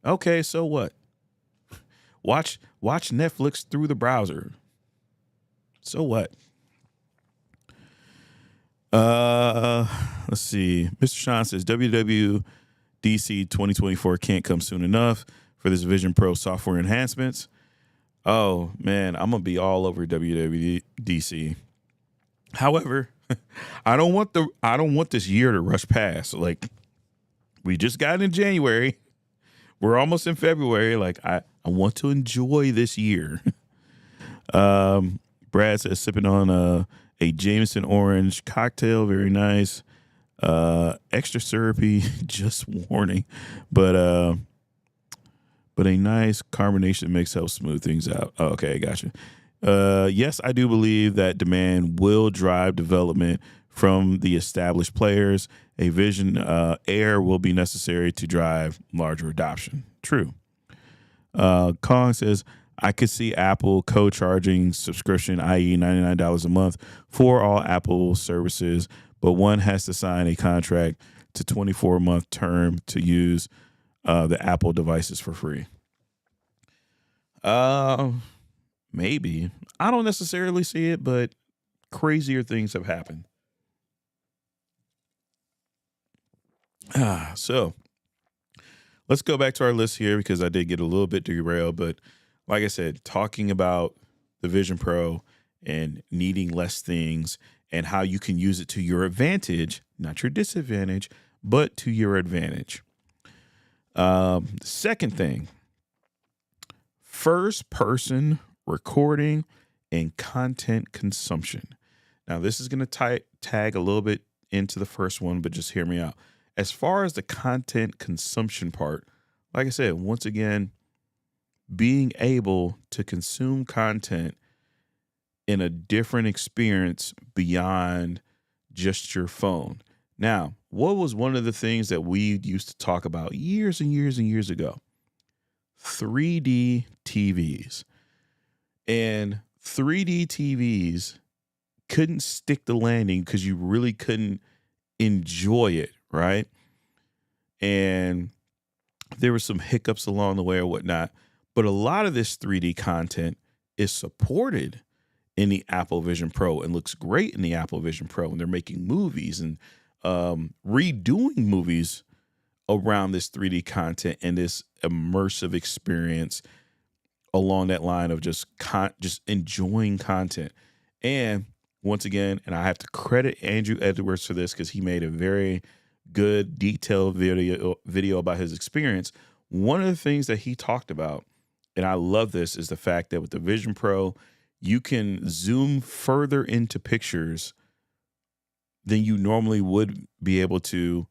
Okay, so what? Watch Netflix through the browser. So what? Let's see. Mr. Sean says WWDC 2024 can't come soon enough for this Vision Pro software enhancements. Oh man, I'm gonna be all over WWDC. However, I don't want this year to rush past. Like, we just got in January. We're almost in February. Like, I want to enjoy this year. Brad says sipping on a Jameson orange cocktail, very nice. Extra syrupy, just warning, but a nice carbonation mix helps smooth things out. Oh, okay, gotcha. Yes, I do believe that demand will drive development from the established players. A Vision Air will be necessary to drive larger adoption. True. Kong says, I could see Apple co-charging subscription, i.e. $99 a month for all Apple services, but one has to sign a contract to 24-month term to use the Apple devices for free. Maybe. I don't necessarily see it, but crazier things have happened. So let's go back to our list here because I did get a little bit derailed, but like I said, talking about the Vision Pro and needing less things and how you can use it to your advantage, not your disadvantage, but to your advantage. Second thing, first person recording and content consumption. Now, this is going to tag a little bit into the first one, but just hear me out. As far as the content consumption part, like I said, once again, being able to consume content in a different experience beyond just your phone. Now, what was one of the things that we used to talk about years and years and years ago? 3D TVs. And 3D TVs couldn't stick the landing because you really couldn't enjoy it, right? And there were some hiccups along the way or whatnot. But a lot of this 3D content is supported in the Apple Vision Pro and looks great in the Apple Vision Pro. And they're making movies and redoing movies around this 3D content and this immersive experience along that line of just enjoying content. And once again, and I have to credit Andrew Edwards for this because he made a very good detailed video about his experience. One of the things that he talked about, and I love this, is the fact that with the Vision Pro, you can zoom further into pictures than you normally would be able to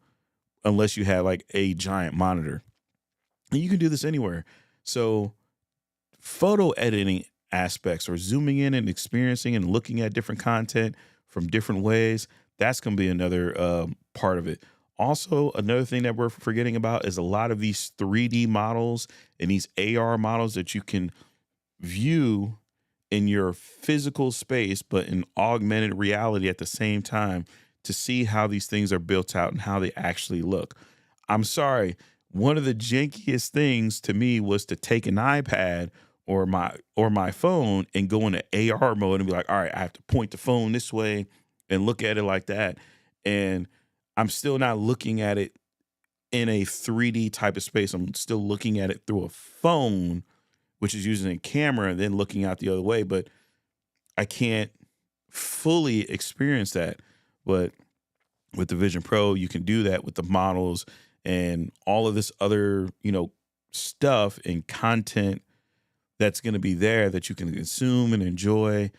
unless you had like a giant monitor. And you can do this anywhere. So photo editing aspects or zooming in and experiencing and looking at different content from different ways, that's going to be another part of it. Also, another thing that we're forgetting about is a lot of these 3D models and these AR models that you can view in your physical space, but in augmented reality at the same time to see how these things are built out and how they actually look. I'm sorry. One of the jankiest things to me was to take an iPad or my phone and go into AR mode and be like, all right, I have to point the phone this way and look at it like that. And I'm still not looking at it in a 3D type of space. I'm still looking at it through a phone, which is using a camera and then looking out the other way. But I can't fully experience that. But with the Vision Pro, you can do that with the models and all of this other, stuff and content that's going to be there that you can consume and enjoy.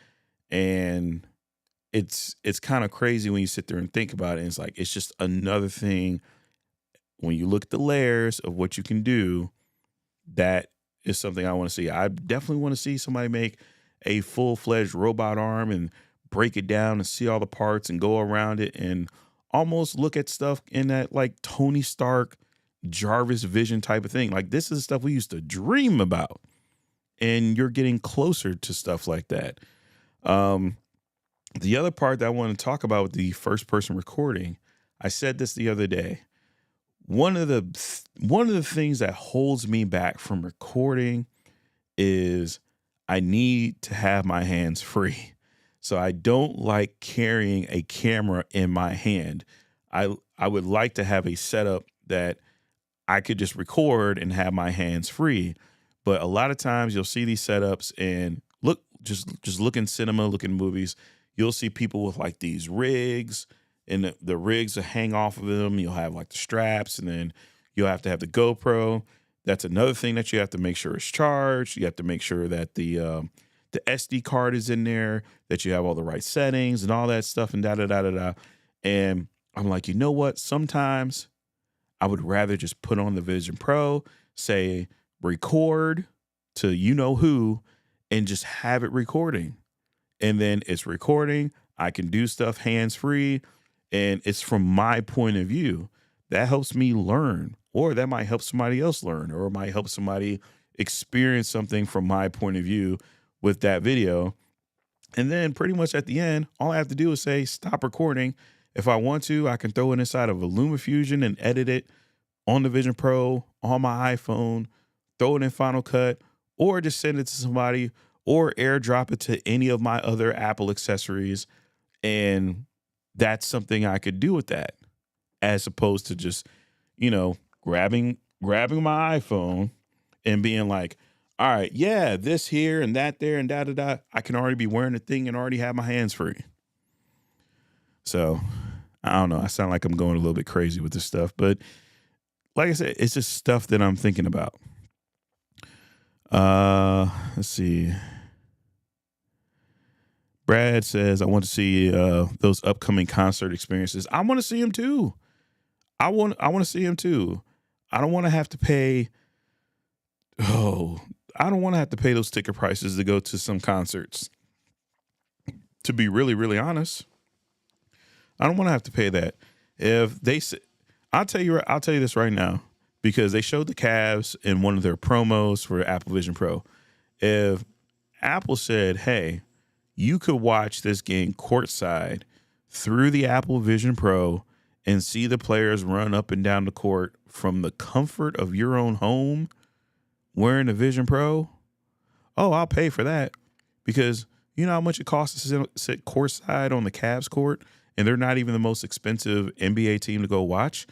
And it's kind of crazy when you sit there and think about it. And it's like, it's just another thing when you look at the layers of what you can do. That is something I want to see. I definitely want to see somebody make a full-fledged robot arm and break it down and see all the parts and go around it and almost look at stuff in that like Tony Stark, Jarvis vision type of thing. Like this is stuff we used to dream about. And you're getting closer to stuff like that. The other part that I want to talk about with the first person recording, I said this the other day. One of the things that holds me back from recording is I need to have my hands free. So I don't like carrying a camera in my hand. I would like to have a setup that I could just record and have my hands free. But a lot of times you'll see these setups and just look in cinema, look in movies. You'll see people with like these rigs and the rigs will hang off of them. You'll have like the straps and then you'll have to have the GoPro. That's another thing that you have to make sure is charged. You have to make sure that the SD card is in there, that you have all the right settings and all that stuff and da-da-da-da-da. And I'm like, you know what? Sometimes I would rather just put on the Vision Pro, say record to who, and just have it recording. And then it's recording. I can do stuff hands-free, and it's from my point of view. That helps me learn, or that might help somebody else learn, or it might help somebody experience something from my point of view with that video. And then pretty much at the end, all I have to do is say, stop recording. If I want to, I can throw it inside of a LumaFusion and edit it on the Vision Pro, on my iPhone, throw it in Final Cut, or just send it to somebody, or airdrop it to any of my other Apple accessories. And that's something I could do with that, as opposed to just, grabbing my iPhone and being like, all right, yeah, this here and that there and da-da-da. I can already be wearing the thing and already have my hands free. So I don't know. I sound like I'm going a little bit crazy with this stuff, but like I said, it's just stuff that I'm thinking about. Let's see. Brad says, I want to see those upcoming concert experiences. I want to see them too. I want to see them too. I don't want to have to pay. I don't want to have to pay those ticket prices to go to some concerts. To be really, really honest, I don't want to have to pay that. If they say, I'll tell you this right now, because they showed the Cavs in one of their promos for Apple Vision Pro. If Apple said, hey, you could watch this game courtside through the Apple Vision Pro and see the players run up and down the court from the comfort of your own home wearing a Vision Pro, I'll pay for that, because you know how much it costs to sit courtside on the Cavs court and they're not even the most expensive NBA team to go watch.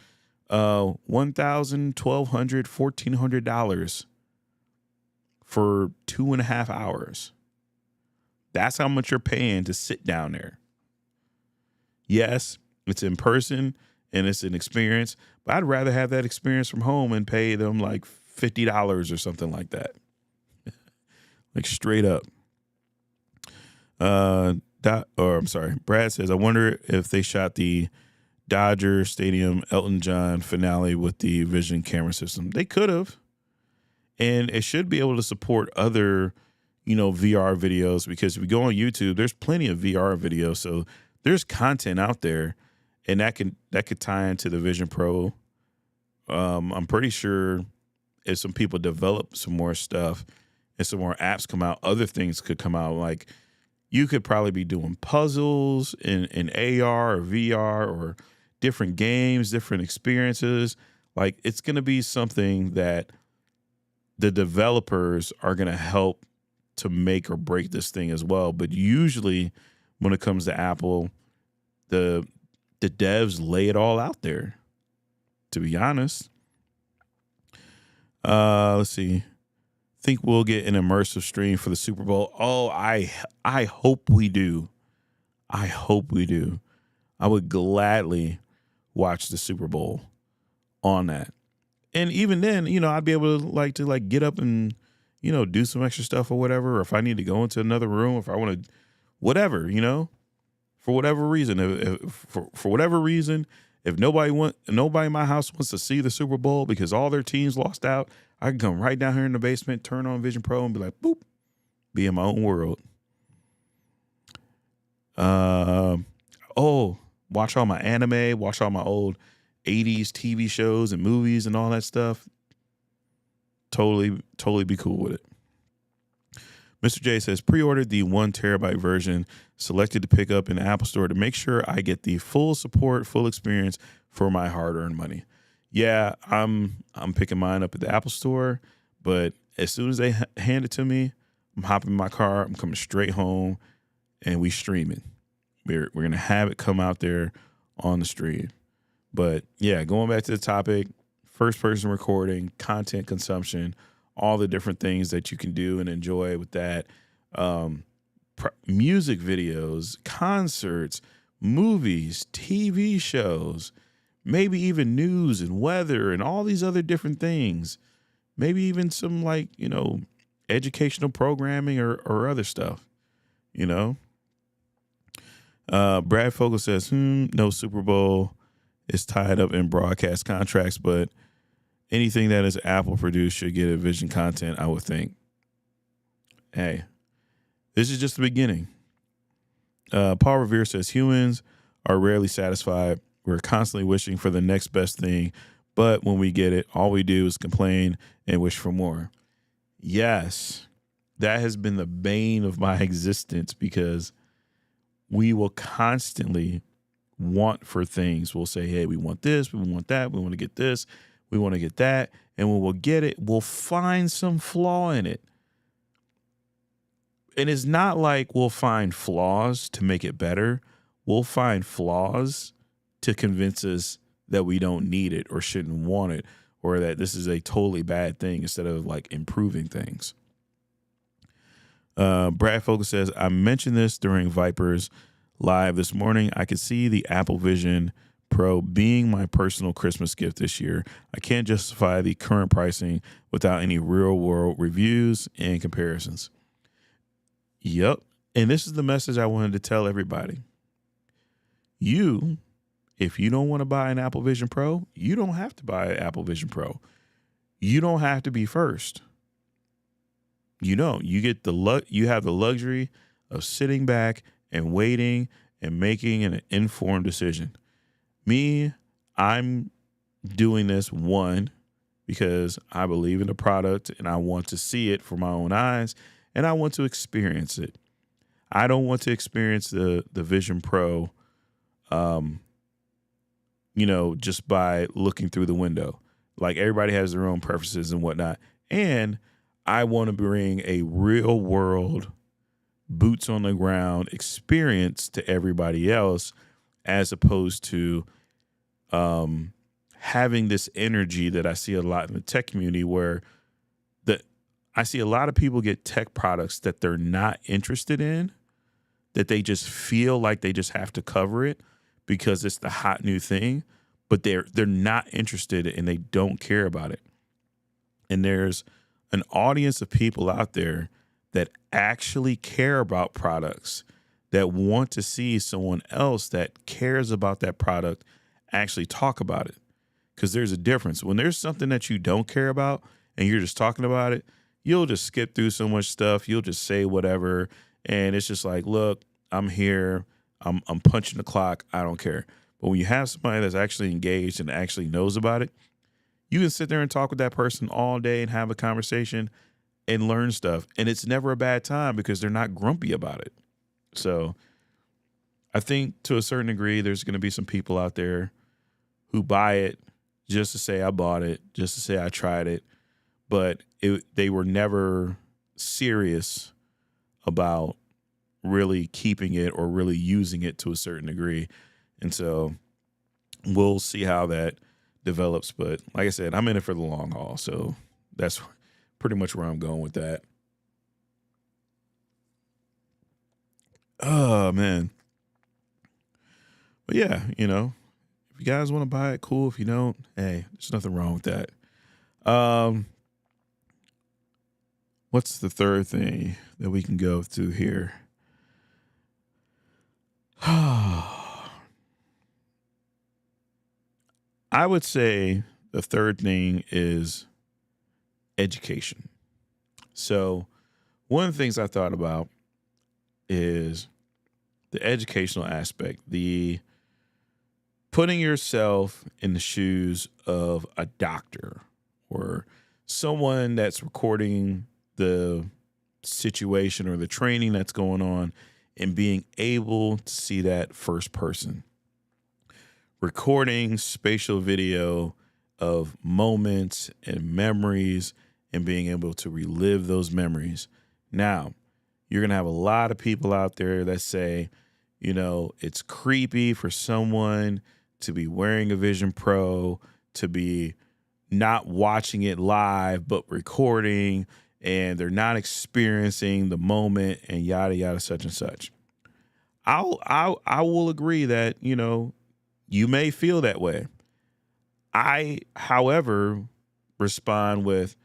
$1,000, $1,200, $1,400 for 2.5 hours. That's how much you're paying to sit down there. Yes, it's in person and it's an experience, but I'd rather have that experience from home and pay them like $50 or something like that. Like straight up. Brad says, I wonder if they shot the Dodger Stadium Elton John finale with the Vision camera system. They could have. And it should be able to support other, VR videos, because if we go on YouTube, there's plenty of VR videos. So there's content out there, and that could tie into the Vision Pro. I'm pretty sure if some people develop some more stuff and some more apps come out, other things could come out. Like you could probably be doing puzzles in AR or VR or different games, different experiences. Like it's going to be something that the developers are going to help to make or break this thing as well. But usually when it comes to Apple, the devs lay it all out there, to be honest. Let's see. Think we'll get an immersive stream for the Super Bowl. Oh, I hope we do. I hope we do. I would gladly watch the Super Bowl on that. And even then, I'd be able to get up and, do some extra stuff or whatever. Or if I need to go into another room, if I want to, whatever, for whatever reason, for whatever reason, if nobody in my house wants to see the Super Bowl because all their teams lost out, I can come right down here in the basement, turn on Vision Pro and be like, boop, be in my own world. Watch all my anime, watch all my old 80s TV shows and movies and all that stuff. Totally be cool with it. Mr. J says, pre-ordered the 1 terabyte version, selected to pick up in the Apple Store to make sure I get the full support, full experience for my hard-earned money. Yeah, I'm picking mine up at the Apple Store, but as soon as they hand it to me, I'm hopping in my car, I'm coming straight home, and we streaming. We're going to have it come out there on the stream. But yeah, going back to the topic, first-person recording, content consumption, all the different things that you can do and enjoy with that. Music videos, concerts, movies, TV shows, maybe even news and weather and all these other different things. Maybe even some educational programming or other stuff, Brad Fogel says, no Super Bowl is tied up in broadcast contracts, but anything that is Apple produced should get a Vision content, I would think. Hey, this is just the beginning. Paul Revere says, humans are rarely satisfied. We're constantly wishing for the next best thing, but when we get it, all we do is complain and wish for more. Yes, that has been the bane of my existence, because we will constantly want for things. We'll say, hey, we want this, we want that, we want to get this, we want to get that. And when we'll get it, we'll find some flaw in it. And it's not like we'll find flaws to make it better. We'll find flaws to convince us that we don't need it or shouldn't want it, or that this is a totally bad thing, instead of improving things. Brad Fogel says, I mentioned this during Vipers Live this morning. I could see the Apple Vision Pro being my personal Christmas gift this year. I can't justify the current pricing without any real world reviews and comparisons. Yep. And this is the message I wanted to tell everybody. If you don't want to buy an Apple Vision Pro, you don't have to buy an Apple Vision Pro. You don't have to be first. You get you have the luxury of sitting back and waiting and making an informed decision. Me, I'm doing this, one, because I believe in the product and I want to see it for my own eyes and I want to experience it. I don't want to experience the Vision Pro, just by looking through the window. Like, everybody has their own preferences and whatnot. And I want to bring a real world, boots on the ground experience to everybody else as opposed to having this energy that I see a lot in the tech community, where I see a lot of people get tech products that they're not interested in, that they just feel like they just have to cover it because it's the hot new thing, but they're not interested and they don't care about it. And there's an audience of people out there that actually care about products, that want to see someone else that cares about that product actually talk about it. Because there's a difference. When there's something that you don't care about and you're just talking about it, you'll just skip through so much stuff. You'll just say whatever. And it's just like, look, I'm here. I'm punching the clock. I don't care. But when you have somebody that's actually engaged and actually knows about it, you can sit there and talk with that person all day and have a conversation and learn stuff. And it's never a bad time because they're not grumpy about it. So I think to a certain degree, there's going to be some people out there who buy it just to say I bought it, just to say I tried it. But they were never serious about really keeping it or really using it to a certain degree. And so we'll see how that develops. But like I said, I'm in it for the long haul. So that's pretty much where I'm going with that. Oh, man. But yeah, if you guys want to buy it, cool. If you don't, hey, there's nothing wrong with that. What's the third thing that we can go through here? I would say the third thing is education. So one of the things I thought about is the educational aspect, the putting yourself in the shoes of a doctor or someone that's recording the situation or the training that's going on and being able to see that first person. Recording spatial video of moments and memories and being able to relive those memories. Now, you're going to have a lot of people out there that say, it's creepy for someone to be wearing a Vision Pro, to be not watching it live, but recording, and they're not experiencing the moment and yada, yada, such and such. I will agree that, you may feel that way. I, however, respond with,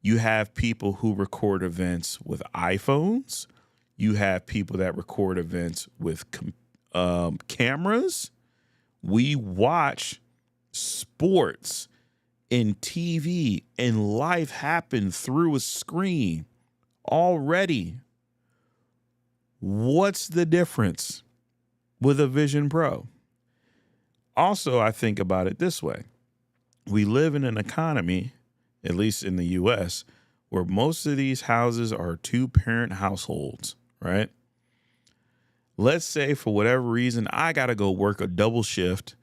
you have people who record events with iPhones. You have people that record events with cameras. We watch sports in TV and life happen through a screen already. What's the difference with a Vision Pro? Also, I think about it this way. We live in an economy, at least in the U.S., where most of these houses are two-parent households, right? Let's say for whatever reason, I got to go work a double shift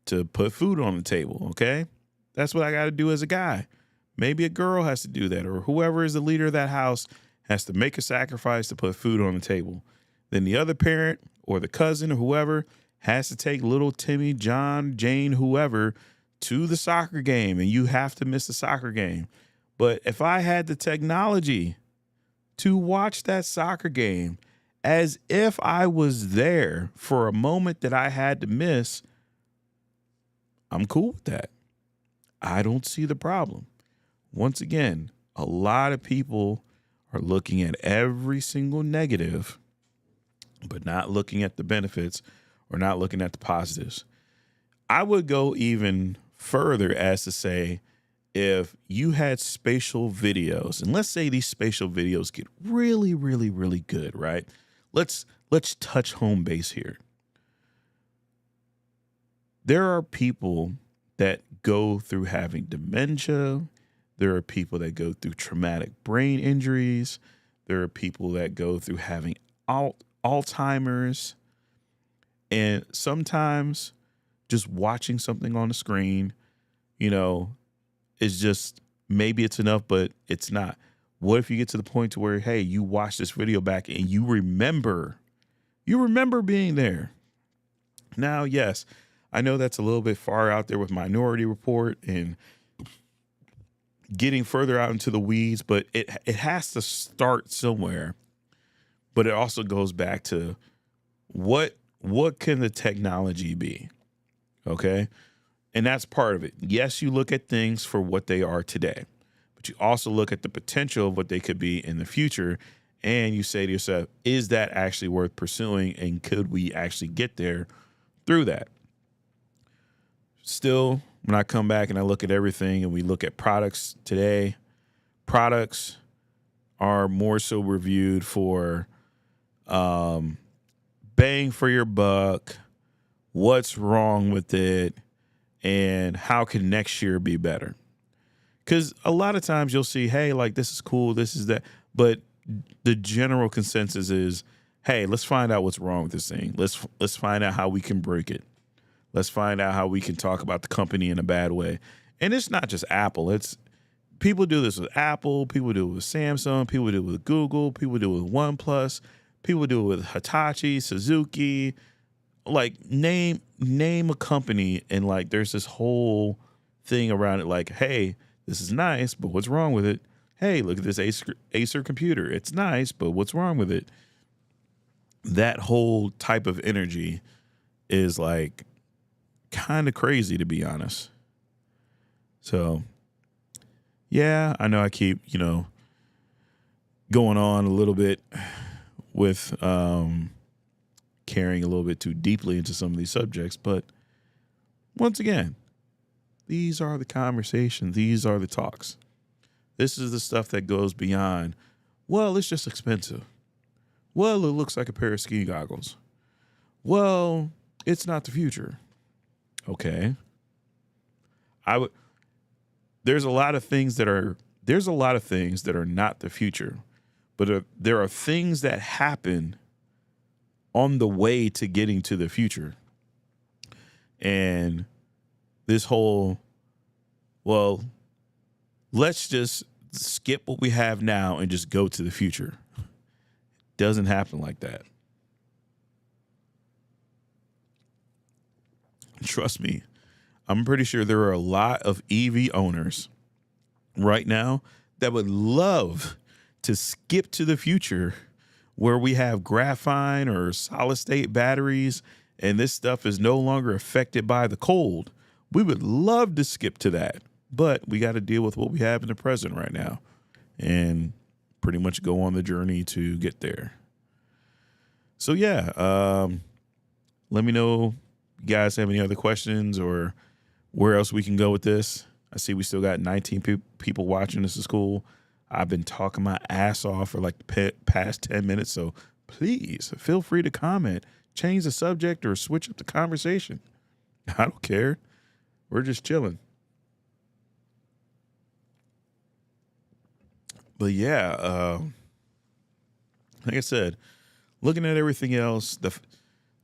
to put food on the table, okay? That's what I got to do as a guy. Maybe a girl has to do that, or whoever is the leader of that house has to make a sacrifice to put food on the table. Then the other parent or the cousin or whoever has to take little Timmy, John, Jane, whoever to the soccer game, and you have to miss the soccer game. But if I had the technology to watch that soccer game as if I was there for a moment that I had to miss, I'm cool with that. I don't see the problem. Once again, a lot of people are looking at every single negative, but not looking at the benefits or not looking at the positives. I would go even further as to say, if you had spatial videos, and let's say these spatial videos get really, really, really good, right? Let's touch home base here. There are people that go through having dementia. There are people that go through traumatic brain injuries. There are people that go through having Alzheimer's. And sometimes just watching something on the screen, is just, maybe it's enough, but it's not. What if you get to the point to where, hey, you watch this video back and you remember being there. Now, yes, I know that's a little bit far out there with Minority Report and getting further out into the weeds, but it has to start somewhere. But it also goes back to what can the technology be? Okay? And that's part of it. Yes, you look at things for what they are today, but you also look at the potential of what they could be in the future. And you say to yourself, is that actually worth pursuing? And could we actually get there through that? Still, when I come back and I look at everything and we look at products today, products are more so reviewed for bang for your buck, what's wrong with it, and how can next year be better? Because a lot of times you'll see, hey, like this is cool, this is that, but the general consensus is, hey, let's find out what's wrong with this thing. Let's find out how we can break it. Let's find out how we can talk about the company in a bad way. And it's not just Apple. It's people do this with Apple, people do it with Samsung, people do it with Google, people do it with OnePlus, people do it with Hitachi, Suzuki. Like name a company and like there's this whole thing around it like, hey, this is nice, but what's wrong with it? Hey, look at this Acer computer. It's nice, but what's wrong with it? That whole type of energy is like kind of crazy, to be honest. So, yeah, I know I keep, going on a little bit with carrying a little bit too deeply into some of these subjects. But once again, these are the conversations. These are the talks. This is the stuff that goes beyond, well, it's just expensive. Well, it looks like a pair of ski goggles. Well, it's not the future. Okay. There's a lot of things that are not the future, but there are things that happen on the way to getting to the future. And this whole, well, let's just skip what we have now and just go to the future. Doesn't happen like that. Trust me, I'm pretty sure there are a lot of EV owners right now that would love to skip to the future where we have graphene or solid state batteries and this stuff is no longer affected by the cold. We would love to skip to that, but we got to deal with what we have in the present right now and pretty much go on the journey to get there. So yeah, let me know if you guys have any other questions or where else we can go with this. I see we still got 19 people watching. This is cool. I've been talking my ass off for like the past 10 minutes. So please feel free to comment, change the subject or switch up the conversation. I don't care. We're just chilling. But yeah, like I said, looking at everything else, the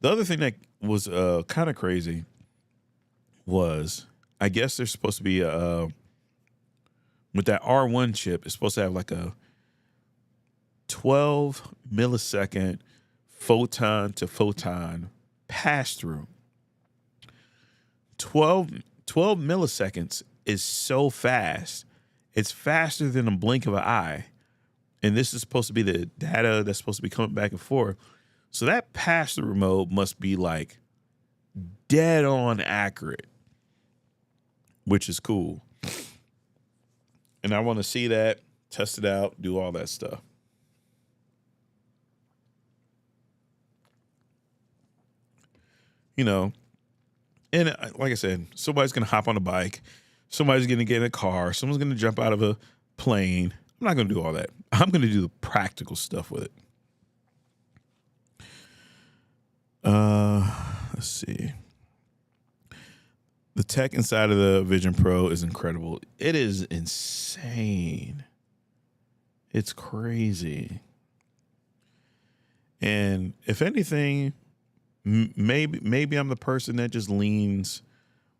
other thing that was kind of crazy was, I guess there's supposed to be with that R1 chip, it's supposed to have like a 12 millisecond photon to photon pass through. 12 milliseconds is so fast. It's faster than a blink of an eye. And this is supposed to be the data that's supposed to be coming back and forth. So that pass through mode must be like dead on accurate, which is cool. And I want to see that, test it out, do all that stuff. And like I said, somebody's going to hop on a bike. Somebody's going to get in a car. Someone's going to jump out of a plane. I'm not going to do all that. I'm going to do the practical stuff with it. Let's see. The tech inside of the Vision Pro is incredible. It is insane. It's crazy. And if anything, maybe I'm the person that just leans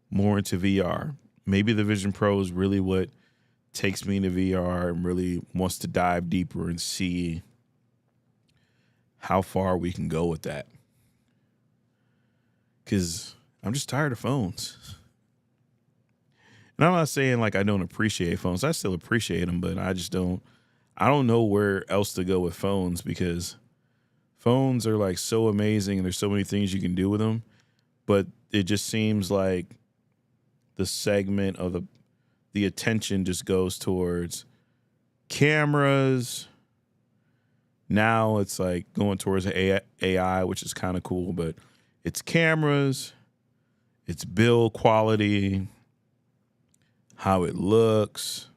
more into VR. Maybe the Vision Pro is really what takes me into VR and really wants to dive deeper and see how far we can go with that. because I'm just tired of phones. And I'm not saying like I don't appreciate phones. I still appreciate them, but I don't know where else to go with phones because phones are like so amazing and there's so many things you can do with them. But it just seems like the segment of the attention just goes towards cameras. Now it's like going towards AI, which is kind of cool, but it's cameras, it's build quality, how it looks,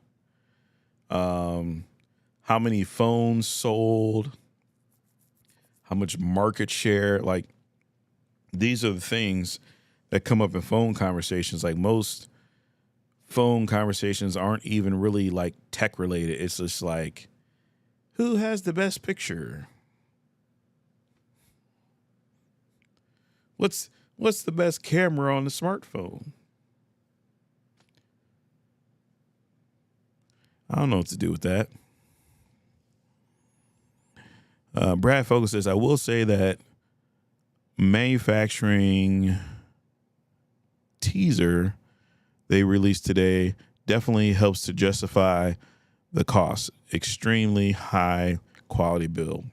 how many phones sold, how much market share. Like, these are the things that come up in phone conversations. Like, most phone conversations aren't even really like tech related. It's just like, who has the best picture? What's the best camera on the smartphone? I don't know what to do with that. Brad Fogle says, I will say that manufacturing teaser they released today definitely helps to justify the cost. Extremely high quality build.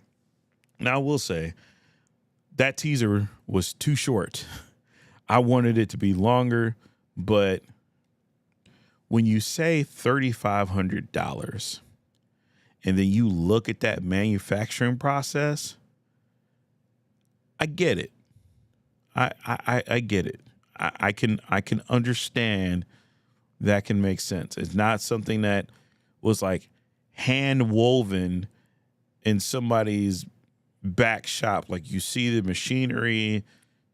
Now, I will say that teaser was too short. I wanted it to be longer, but when you say $3,500 and then you look at that manufacturing process, I get it. I get it. I can understand that can make sense. It's not something that was like hand woven in somebody's back shop. Like, you see the machinery,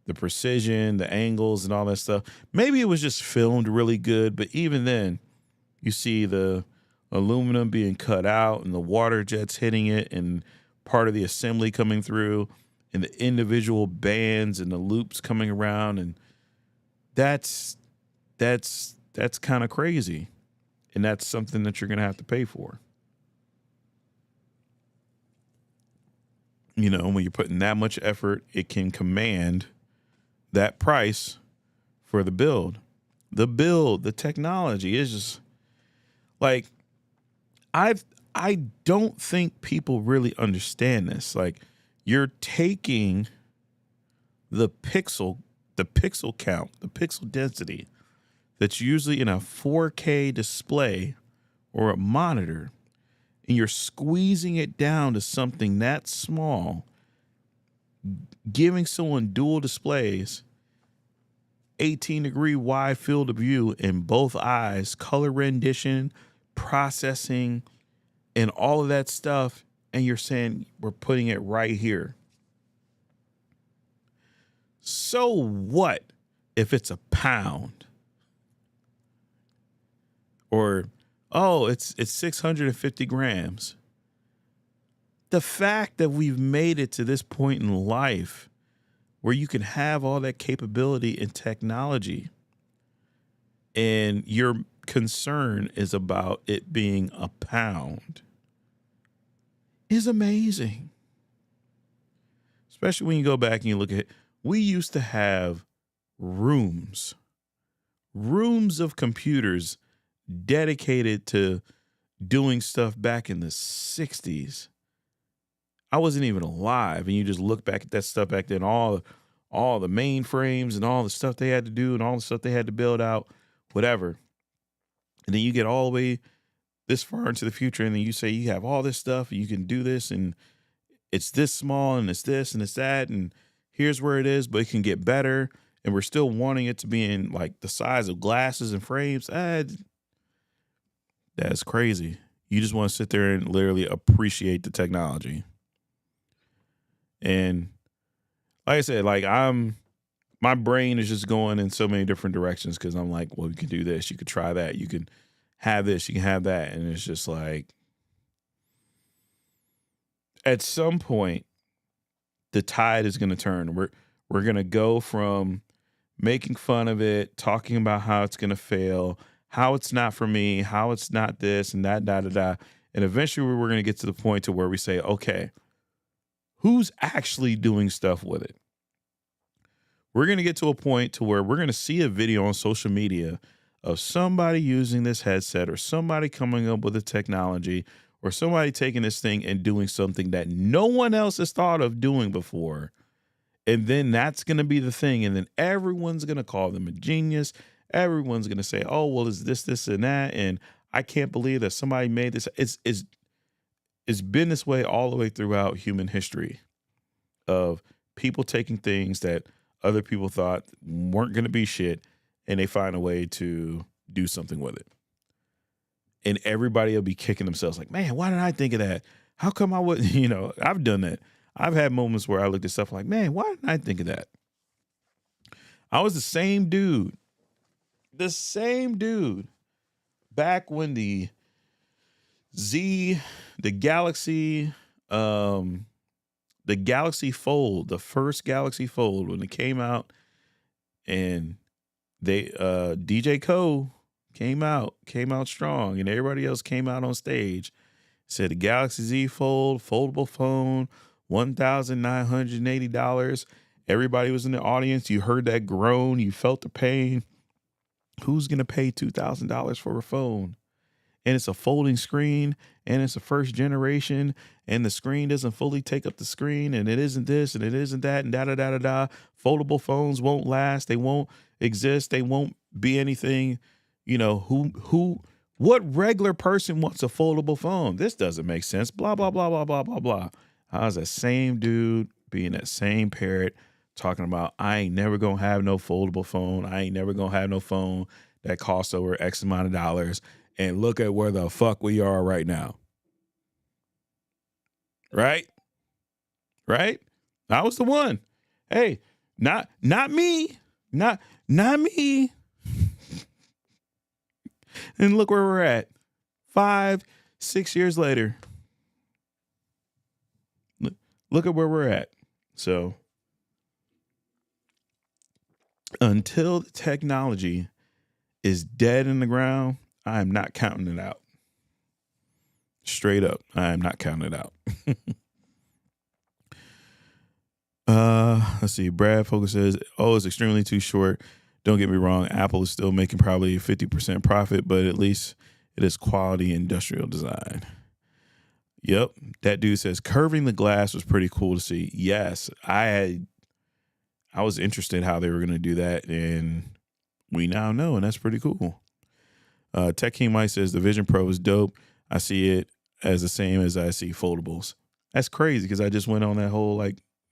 the precision, the angles, and all that stuff. Maybe it was just filmed really good, but even then, you see the aluminum being cut out and the water jets hitting it and part of the assembly coming through and the individual bands and the loops coming around. And that's kind of crazy. And that's something that you're going to have to pay for. You know, when you're putting that much effort, it can command that price for the build. The technology is just like, I don't think people really understand this. Like, you're taking the pixel count, the pixel density that's usually in a 4K display or a monitor, and you're squeezing it down to something that small, giving someone dual displays, 18-degree wide field of view in both eyes, color rendition, processing, and all of that stuff, and you're saying we're putting it right here. So what if it's a pound? Or, oh, it's 650 grams. The fact that we've made it to this point in life where you can have all that capability and technology, and your concern is about it being a pound, is amazing. Especially when you go back and you look at it. We used to have rooms of computers dedicated to doing stuff back in the 60s. I wasn't even alive, and you just look back at that stuff back then, all the mainframes and all the stuff they had to do and all the stuff they had to build out, whatever. And then you get all the way this far into the future, and then you say you have all this stuff and you can do this, and it's this small and it's this and it's that, and here's where it is, but it can get better, and we're still wanting it to be in like the size of glasses and frames. That's crazy. You just want to sit there and literally appreciate the technology. And like I said, like my brain is just going in so many different directions because I'm like, well, you can do this, you could try that, you can have this, you can have that. And it's just like, at some point, the tide is going to turn. We're going to go from making fun of it, talking about how it's going to fail, how it's not for me, how it's not this and that, And eventually we're going to get to the point to where we say, okay, who's actually doing stuff with it? We're going to get to a point to where we're going to see a video on social media of somebody using this headset or somebody coming up with a technology or somebody taking this thing and doing something that no one else has thought of doing before. And then that's going to be the thing. And then everyone's going to call them a genius. Everyone's going to say, oh, well, is this, and that. And I can't believe that somebody made this. It's been this way all the way throughout human history of people taking things that other people thought weren't going to be shit, and they find a way to do something with it. And everybody will be kicking themselves like, man, why didn't I think of that? How come I wouldn't? I've done that. I've had moments where I looked at stuff like, man, why didn't I think of that? I was the same dude back when the Galaxy Fold, the first Galaxy Fold, when it came out, and they DJ Ko came out strong, and everybody else came out on stage, said the Galaxy Z Fold, foldable phone, $1,980. Everybody was in the audience. You heard that groan. You felt the pain. Who's going to pay $2,000 for a phone? And it's a folding screen, and it's a first generation, and the screen doesn't fully take up the screen, and it isn't this, and it isn't that, and da-da-da-da-da. Foldable phones won't last. They won't exist. They won't be anything. What regular person wants a foldable phone? This doesn't make sense. Blah, blah, blah, blah, blah, blah, blah. I was that same dude being that same parrot talking about, I ain't never going to have no foldable phone. I ain't never going to have no phone that costs over X amount of dollars. And look at where the fuck we are right now. Right? I was the one. Hey, not me. Not me. And look where we're at. 5-6 years later. Look at where we're at. So until the technology is dead in the ground, I am not counting it out. Straight up, I am not counting it out. Let's see. Brad Focus says, it's extremely too short. Don't get me wrong. Apple is still making probably 50% profit, but at least it is quality industrial design. Yep. That dude says curving the glass was pretty cool to see. Yes, I was interested how they were going to do that, and we now know, and that's pretty cool. Tech King Mike says the Vision Pro is dope. I see it as the same as I see foldables. That's crazy because I just went on that whole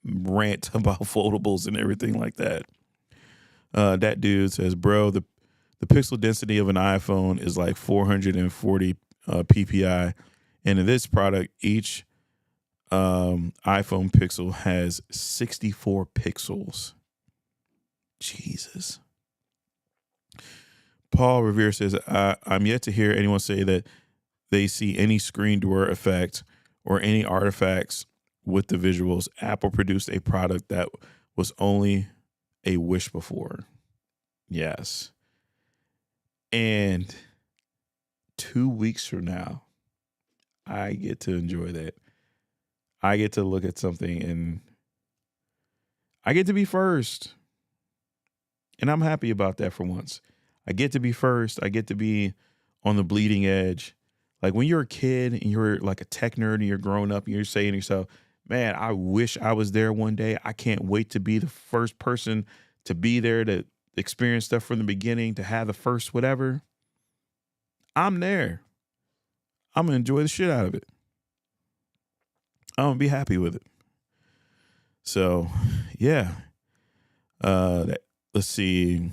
rant about foldables and everything like that. That dude says, bro, the pixel density of an iPhone is like 440 ppi. And in this product, each iPhone pixel has 64 pixels. Jesus. Paul Revere says, I'm yet to hear anyone say that they see any screen door effect or any artifacts with the visuals. Apple produced a product that was only a wish before. Yes. And 2 weeks from now, I get to enjoy that. I get to look at something and I get to be first. And I'm happy about that for once. I get to be first. I get to be on the bleeding edge. Like when you're a kid and you're like a tech nerd and you're growing up and you're saying to yourself, man, I wish I was there one day. I can't wait to be the first person to be there, to experience stuff from the beginning, to have the first whatever. I'm there. I'm going to enjoy the shit out of it. I'm going to be happy with it. So, yeah. Let's see.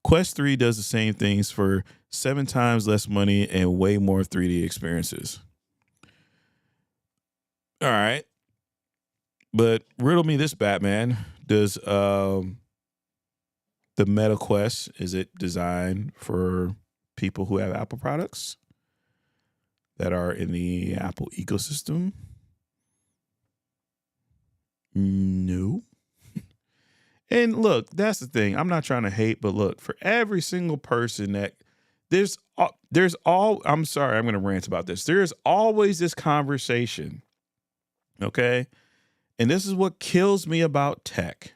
Quest 3 does the same things for 7 times less money and way more 3D experiences. All right. But riddle me this, Batman. Does the Meta Quest, is it designed for people who have Apple products that are in the Apple ecosystem? No. And look, that's the thing. I'm not trying to hate, but look, for every single person that I'm sorry, I'm going to rant about this. There's always this conversation. Okay. And this is what kills me about tech.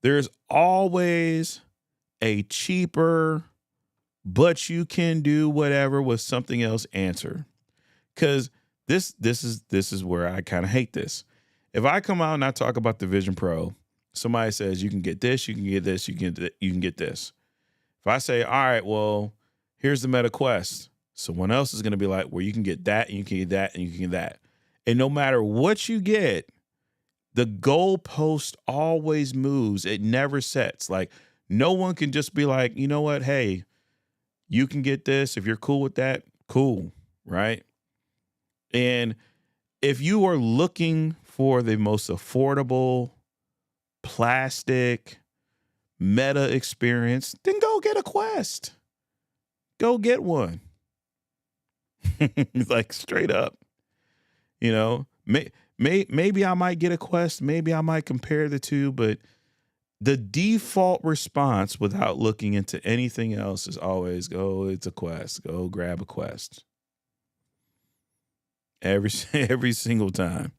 There's always a cheaper, but you can do whatever with something else answer. Because this is where I kind of hate this. If I come out and I talk about the Vision Pro, somebody says you can get this, you can get this, you can get this. If I say, all right, well, here's the Meta Quest, someone else is going to be like, well, you can get that, and you can get that, and you can get that. And no matter what you get, the goalpost always moves. It never sets. Like, no one can just be like, you know what? Hey, you can get this. If you're cool with that, cool, right? And if you are looking for the most affordable plastic Meta experience, then go get a Quest. Go get one. Like, straight up. You know, maybe I might get a Quest. Maybe I might compare the two, but the default response without looking into anything else is always go, it's a Quest. Go grab a Quest. Every single time.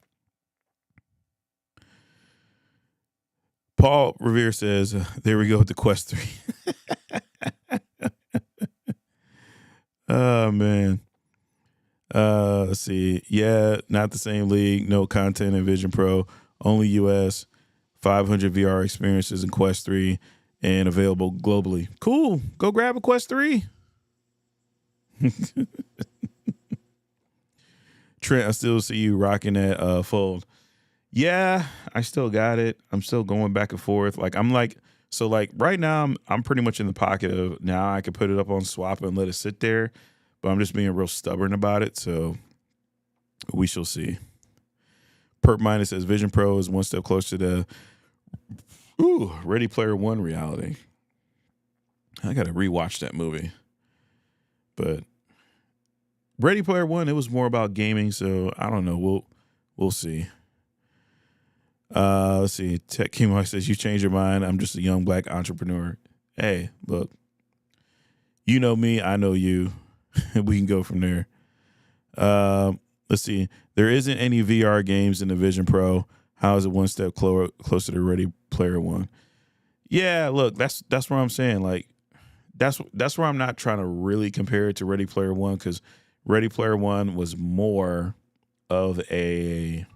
Paul Revere says, there we go with the Quest 3. Oh, man. Let's see. Yeah, not the same league. No content in Vision Pro. Only US. 500 VR experiences in Quest 3 and available globally. Cool. Go grab a Quest 3. Trent, I still see you rocking that Fold. Yeah, I still got it. I'm still going back and forth. Like, right now I'm pretty much in the pocket of now I can put it up on swap and let it sit there, but I'm just being real stubborn about it. So we shall see. Perp Minus says Vision Pro is one step closer to Ready Player One reality. I got to rewatch that movie. But Ready Player One, it was more about gaming, so I don't know. We'll see. Let's see. Tech Chemo says, you changed your mind. I'm just a young black entrepreneur. Hey, look. You know me, I know you. We can go from there. Let's see. There isn't any VR games in the Vision Pro. How is it one step closer to Ready Player One? Yeah, look, that's what I'm saying. Like, that's where I'm not trying to really compare it to Ready Player One, because Ready Player One was more of a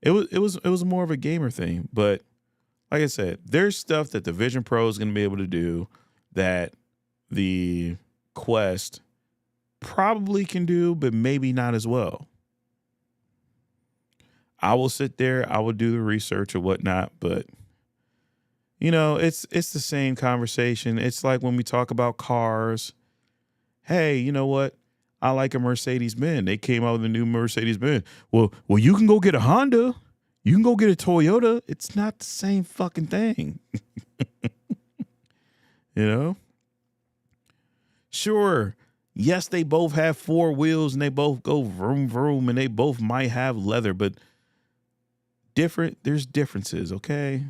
it was more of a gamer thing. But like I said, there's stuff that the Vision Pro is going to be able to do that the Quest probably can do, but maybe not as well. I will sit there, I will do the research or whatnot, but you know, it's the same conversation. It's like when we talk about cars. Hey, you know what? I like a Mercedes-Benz. They came out with a new Mercedes-Benz. Well, you can go get a Honda. You can go get a Toyota. It's not the same fucking thing. You know? Sure. Yes, they both have four wheels and they both go vroom, vroom, and they both might have leather, but there's differences, okay?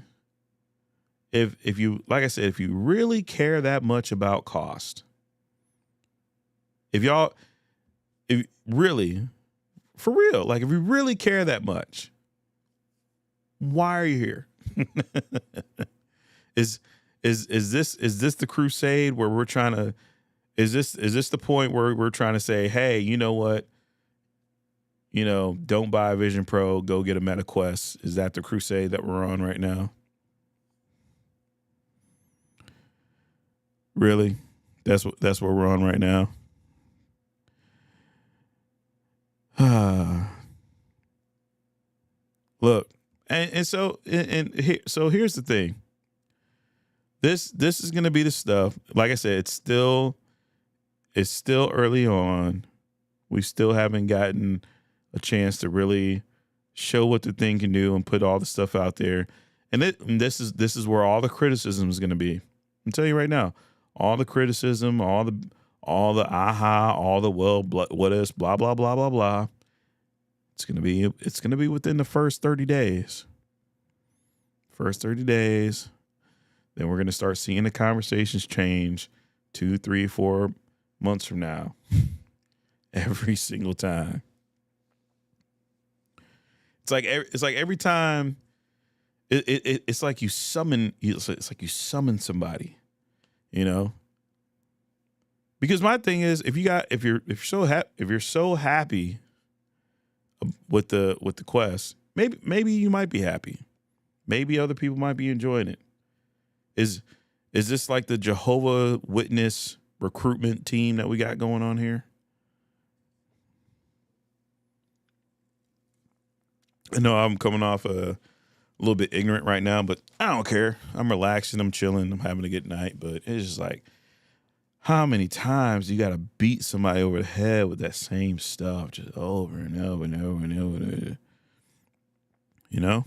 If you, like I said, if you really care that much about cost, if really, for real, like if you really care that much, why are you here? Is this the crusade where we're trying to, is this the point where we're trying to say, hey, you know what? You know, don't buy a Vision Pro, go get a Meta Quest. Is that the crusade that we're on right now? Really? That's where we're on right now. Look, so here's the thing. This is gonna be the stuff. Like I said, it's still early on. We still haven't gotten a chance to really show what the thing can do and put all the stuff out there. And this is where all the criticism is gonna be. I'm telling you right now, all the criticism, all the aha, all the what is blah blah blah blah blah. It's gonna be within the first 30 days. First 30 days. Then we're gonna start seeing the conversations change 2, 3, 4 months from now. Every single time. It's like every time It's like you summon. It's like you summon somebody, you know. Because my thing is, if you're so happy with the Quest, maybe you might be happy. Maybe other people might be enjoying it. Is this like the Jehovah Witness recruitment team that we got going on here? I know I'm coming off a little bit ignorant right now, but I don't care. I'm relaxing, I'm chilling, I'm having a good night. But it's just like, how many times you got to beat somebody over the head with that same stuff just over and over and over and over and over? You know?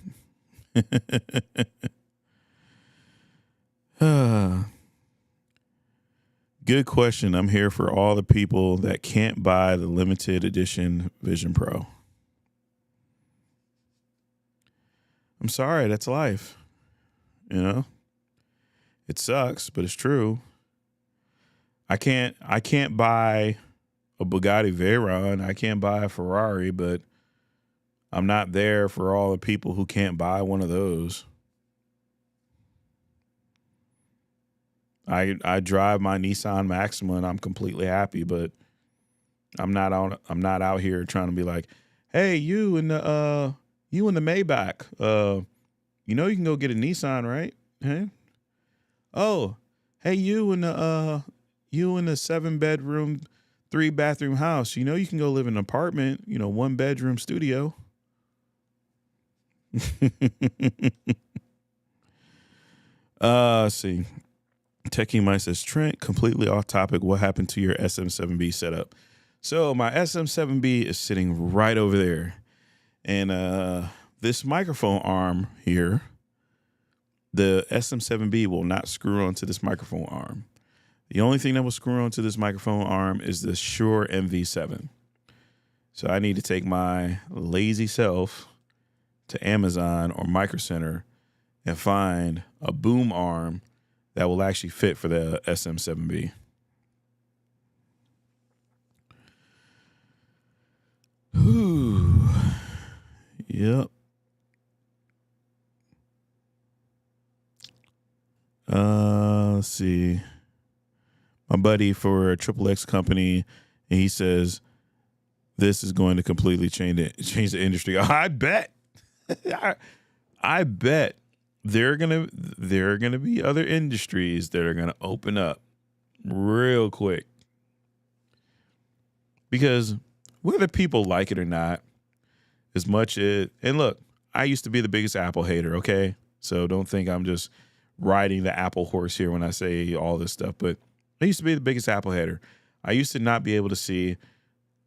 Good question. I'm here for all the people that can't buy the limited edition Vision Pro. I'm sorry, that's life. You know? It sucks, but it's true. I can't buy a Bugatti Veyron. I can't buy a Ferrari, but I'm not there for all the people who can't buy one of those. I drive my Nissan Maxima and I'm completely happy, but I'm not out here trying to be like, hey, you in the Maybach, you can go get a Nissan, right? Hey? Oh, hey, you in the 7-bedroom, 3-bathroom house, you can go live in an apartment, 1-bedroom studio. See. Techie Mike says, Trent, completely off topic. What happened to your SM7B setup? So my SM7B is sitting right over there. And this microphone arm here, the SM7B will not screw onto this microphone arm. The only thing that will screw onto this microphone arm is the Shure MV7. So I need to take my lazy self to Amazon or Micro Center and find a boom arm that will actually fit for the SM7B. Whew. Yep. Let's see. My buddy for a XXX company, and he says this is going to completely change the industry. I bet. I bet there are gonna be other industries that are gonna open up real quick, because whether people like it or not, as much as, and look, I used to be the biggest Apple hater. Okay, so don't think I'm just riding the Apple horse here when I say all this stuff. But I used to be the biggest Apple hater. I used to not be able to see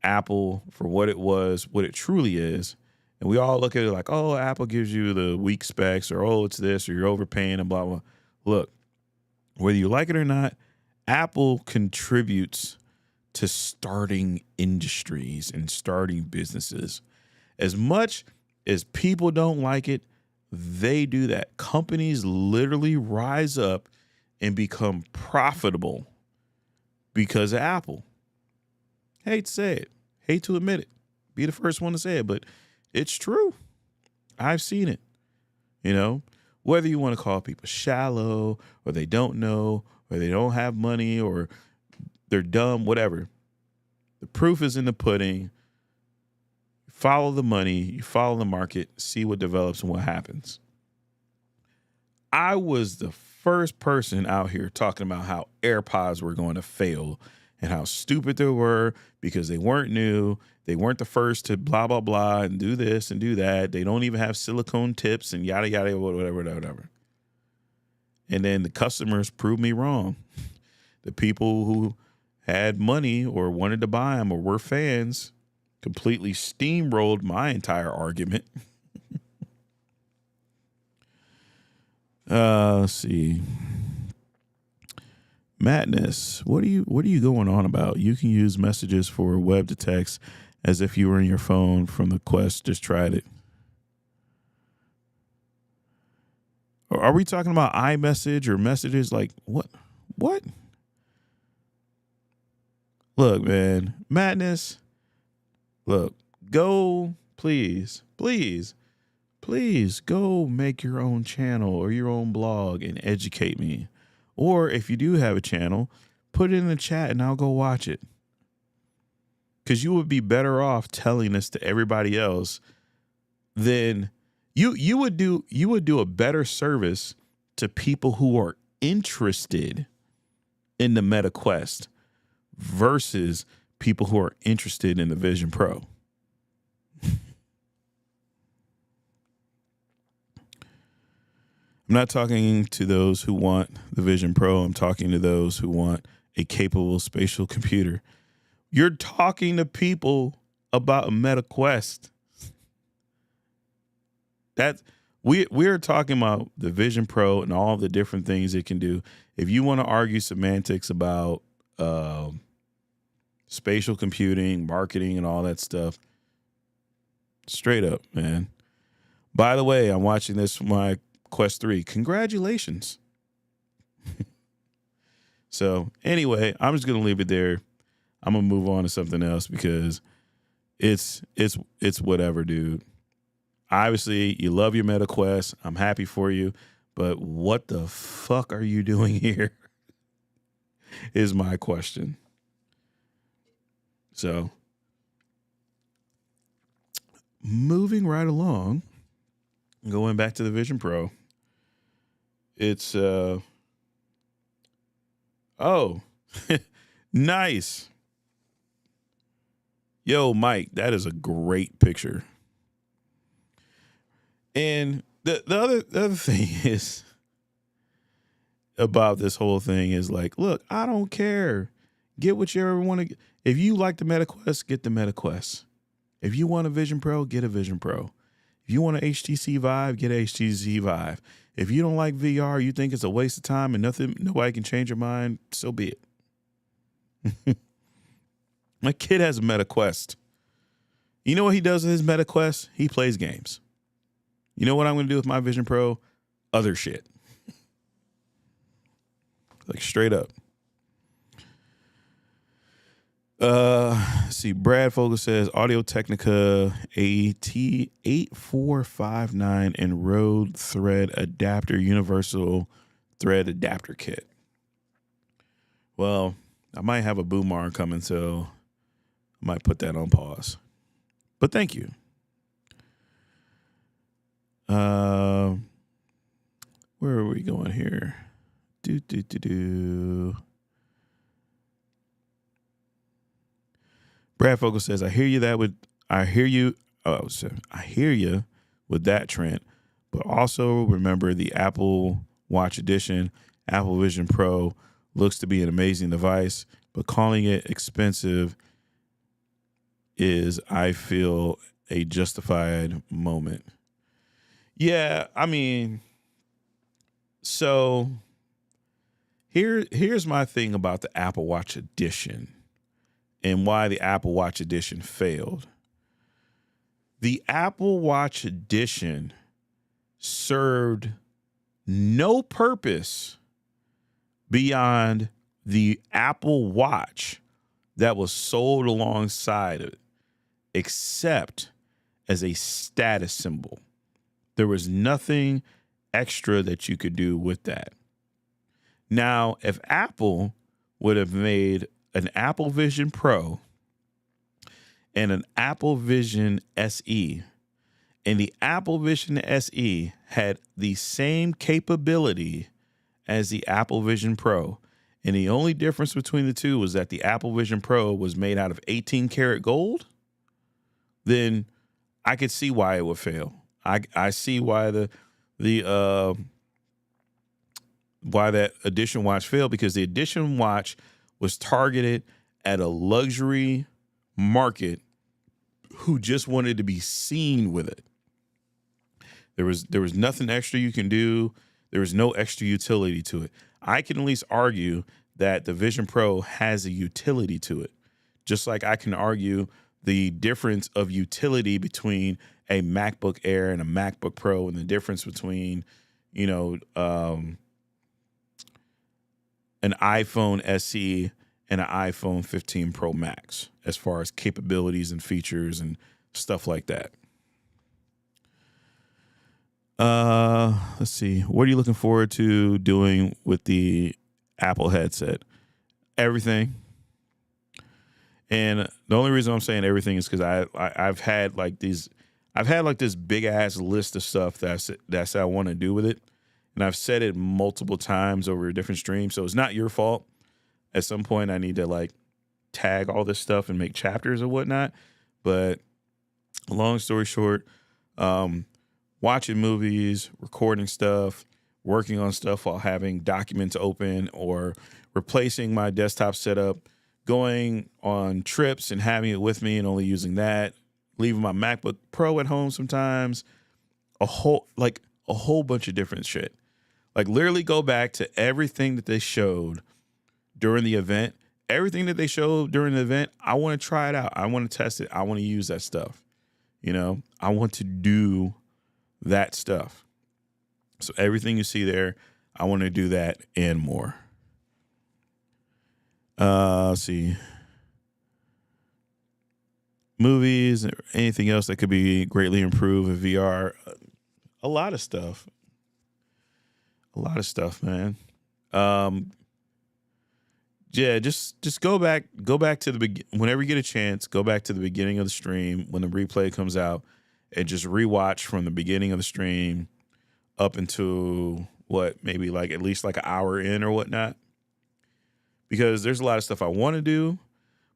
Apple for what it truly is. And we all look at it like, oh, Apple gives you the weak specs, or, oh, it's this, or you're overpaying and blah, blah. Look, whether you like it or not, Apple contributes to starting industries and starting businesses. As much as people don't like it, they do that. Companies literally rise up and become profitable because of Apple. Hate to say it. Hate to admit it. Be the first one to say it, but it's true. I've seen it. Whether you want to call people shallow, or they don't know, or they don't have money, or they're dumb, whatever. The proof is in the pudding. Follow the money, you follow the market, see what develops and what happens. I was the first person out here talking about how AirPods were going to fail and how stupid they were because they weren't new. They weren't the first to blah, blah, blah, and do this and do that. They don't even have silicone tips and yada, yada, whatever. And then the customers proved me wrong. The people who had money or wanted to buy them or were fans completely steamrolled my entire argument. Let's see. Madness. What are you going on about? You can use messages for web to text as if you were in your phone from the Quest. Just tried it. Or are we talking about iMessage or messages? Like what? What? Look, man. Madness. Look, go, please please go make your own channel or your own blog and educate me. Or if you do have a channel, put it in the chat and I'll go watch it. Because you would be better off telling this to everybody else than you would do a better service to people who are interested in the Meta Quest versus people who are interested in the Vision Pro. I'm not talking to those who want the Vision Pro. I'm talking to those who want a capable spatial computer. You're talking to people about a Meta Quest. We're talking about the Vision Pro and all the different things it can do. If you want to argue semantics about spatial computing, marketing, and all that stuff, straight up, man. By the way, I'm watching this for my Quest 3. Congratulations. So anyway, I'm just gonna leave it there. I'm gonna move on to something else because it's whatever, dude. Obviously, you love your Meta Quest. I'm happy for you, but what the fuck are you doing here? Is my question. So, moving right along, going back to the Vision Pro. It's nice. Yo, Mike, that is a great picture. And the other thing is about this whole thing is like, look, I don't care. Get what you ever want to get. If you like the Meta Quest, get the Meta Quest. If you want a Vision Pro, get a Vision Pro. If you want an HTC Vive, get an HTC Vive. If you don't like VR, you think it's a waste of time and nobody can change your mind, so be it. My kid has a Meta Quest. You know what he does with his Meta Quest? He plays games. You know what I'm going to do with my Vision Pro? Other shit. Like straight up. See, Brad Fogel says Audio Technica AT8459 and Rode Thread Adapter Universal Thread Adapter Kit. Well, I might have a boom arm coming, so I might put that on pause. But thank you. Where are we going here? Brad Fogel says, I hear you with that, Trent, but also remember the Apple Watch Edition, Apple Vision Pro looks to be an amazing device, but calling it expensive is, I feel, a justified moment. Yeah, I mean, so here's my thing about the Apple Watch Edition and why the Apple Watch Edition failed. The Apple Watch Edition served no purpose beyond the Apple Watch that was sold alongside it, except as a status symbol. There was nothing extra that you could do with that. Now, if Apple would have made an Apple Vision Pro and an Apple Vision SE, and the Apple Vision SE had the same capability as the Apple Vision Pro, and the only difference between the two was that the Apple Vision Pro was made out of 18 karat gold, then I could see why it would fail. I see why why that Edition watch failed, because the Edition watch was targeted at a luxury market who just wanted to be seen with it. There was nothing extra you can do. There was no extra utility to it. I can at least argue that the Vision Pro has a utility to it, just like I can argue the difference of utility between a MacBook Air and a MacBook Pro, and the difference between, an iPhone SE and an iPhone 15 Pro Max as far as capabilities and features and stuff like that. Let's see. What are you looking forward to doing with the Apple headset? Everything. And the only reason I'm saying everything is because I've had like this big ass list of stuff that I want to do with it, and I've said it multiple times over different streams. So it's not your fault. At some point, I need to like tag all this stuff and make chapters or whatnot. But long story short, watching movies, recording stuff, working on stuff while having documents open, or replacing my desktop setup, going on trips and having it with me and only using that, leaving my MacBook Pro at home sometimes, a whole bunch of different shit. Like literally go back to everything that they showed during the event. Everything that they showed during the event, I want to try it out. I want to test it. I want to use that stuff. You know, I want to do that stuff. So everything you see there, I want to do that and more. Let's see. Movies, anything else that could be greatly improved with VR. A lot of stuff. A lot of stuff, man. Yeah, just go back to the whenever you get a chance, go back to the beginning of the stream when the replay comes out and just rewatch from the beginning of the stream up into maybe like at least like an hour in or whatnot. Because there's a lot of stuff I want to do,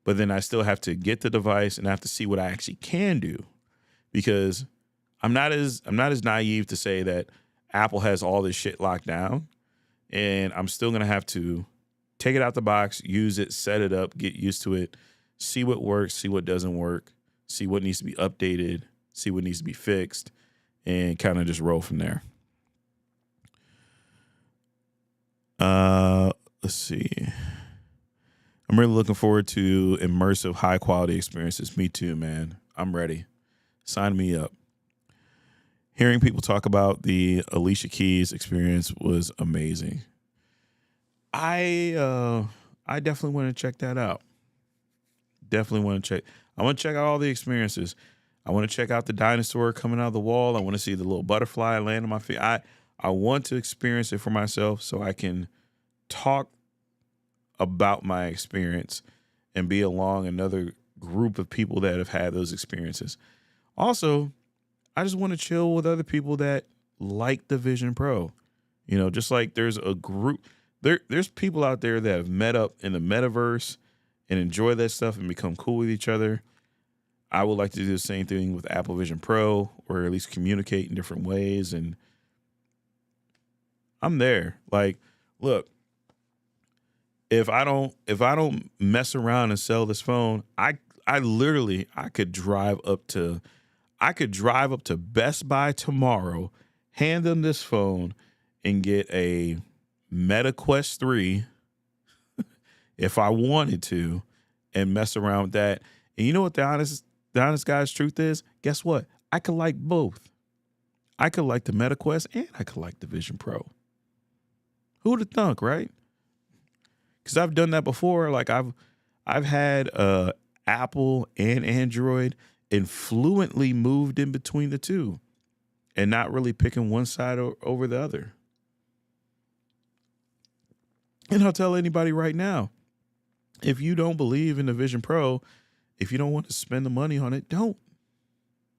but then I still have to get the device and I have to see what I actually can do. Because I'm not as naive to say that Apple has all this shit locked down, and I'm still gonna have to take it out the box, use it, set it up, get used to it, see what works, see what doesn't work, see what needs to be updated, see what needs to be fixed, and kind of just roll from there. Let's see. I'm really looking forward to immersive, high quality experiences. Me too, man. I'm ready. Sign me up. Hearing people talk about the Alicia Keys experience was amazing. I definitely want to check that out. Definitely want to check. I want to check out all the experiences. I want to check out the dinosaur coming out of the wall. I want to see the little butterfly land on my feet. I want to experience it for myself so I can talk about my experience and be along another group of people that have had those experiences. Also, I just want to chill with other people that like the Vision Pro. You know, just like there's a group, there's people out there that have met up in the metaverse and enjoy that stuff and become cool with each other. I would like to do the same thing with Apple Vision Pro, or at least communicate in different ways. And I'm there. Like, look, if I don't mess around and sell this phone, I could drive up to Best Buy tomorrow, hand them this phone, and get a Meta Quest 3 if I wanted to, and mess around with that. And you know what the honest guy's truth is? Guess what? I could like both. I could like the Meta Quest and I could like the Vision Pro. Who'd have thunk, right? Because I've done that before. Like I've had Apple and Android and fluently moved in between the two and not really picking one side over the other. And I'll tell anybody right now, if you don't believe in the Vision Pro, if you don't want to spend the money on it, don't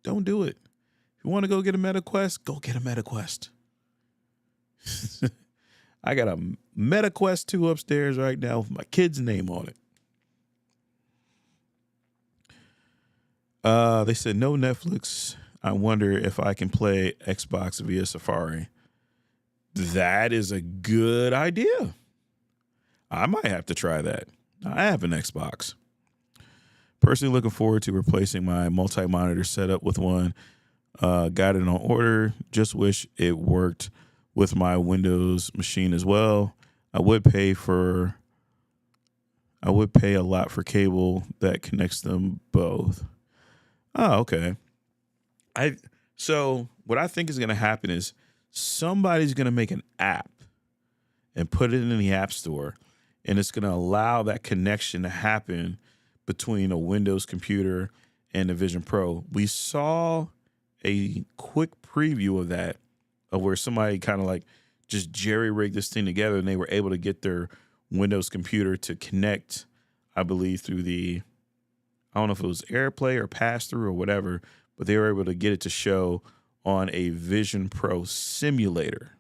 do it. If you want to go get a Meta Quest, go get a Meta Quest. I got a Meta Quest 2 upstairs right now with my kid's name on it. They said no Netflix. I wonder if I can play Xbox via Safari. That is a good idea. I might have to try that. I have an Xbox. Personally looking forward to replacing my multi-monitor setup with one. Got it on order. Just wish it worked with my Windows machine as well. I would pay a lot for cable that connects them both. Oh, okay. So what I think is going to happen is somebody's going to make an app and put it in the App Store, and it's going to allow that connection to happen between a Windows computer and the Vision Pro. We saw a quick preview of that of where somebody kind of like just jerry rigged this thing together, and they were able to get their Windows computer to connect, I believe, through I don't know if it was AirPlay or pass through or whatever, but they were able to get it to show on a Vision Pro simulator.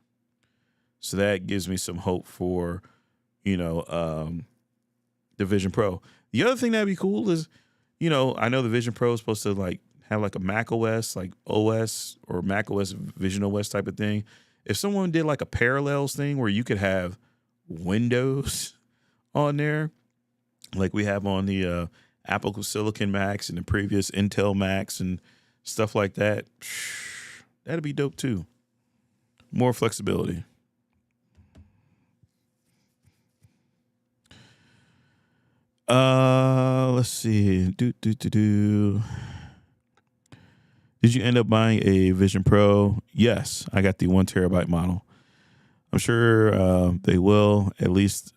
So that gives me some hope for, the Vision Pro. The other thing that'd be cool is, I know the Vision Pro is supposed to like have like a Mac OS, like OS or Mac OS Vision OS type of thing. If someone did like a Parallels thing where you could have Windows on there, like we have on the Apple Silicon Macs and the previous Intel Macs and stuff like that, that'd be dope too. More flexibility. Let's see. Did you end up buying a Vision Pro? Yes, I got the 1 terabyte model. I'm sure they will, at least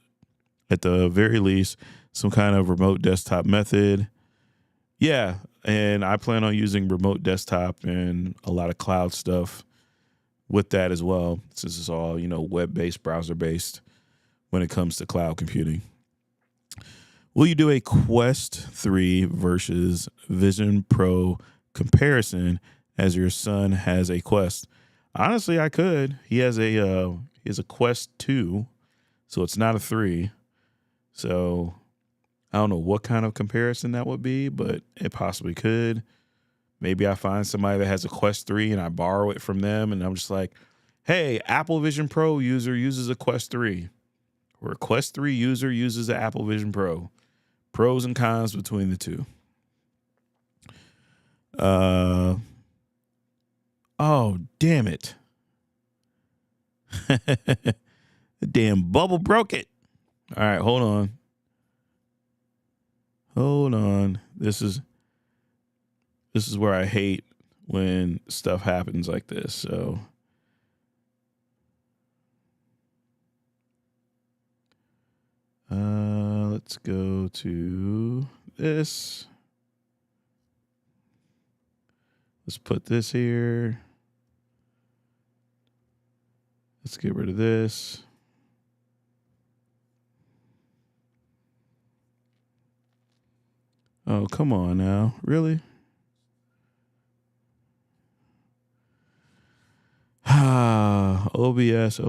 at the very least, some kind of remote desktop method. Yeah, and I plan on using remote desktop and a lot of cloud stuff with that as well, since it's all, web-based, browser-based when it comes to cloud computing. Will you do a Quest 3 versus Vision Pro comparison as your son has a Quest? Honestly, I could. He has a Quest 2, so it's not a 3. So I don't know what kind of comparison that would be, but it possibly could. Maybe I find somebody that has a Quest 3 and I borrow it from them, and I'm just like, hey, Apple Vision Pro user uses a Quest 3, or a Quest 3 user uses an Apple Vision Pro. Pros and cons between the two. Oh, damn it. The damn bubble broke it. All right, hold on. Hold on. This is where I hate when stuff happens like this. So let's go to this. Let's put this here. Let's get rid of this. Oh, come on now. Really? OBS.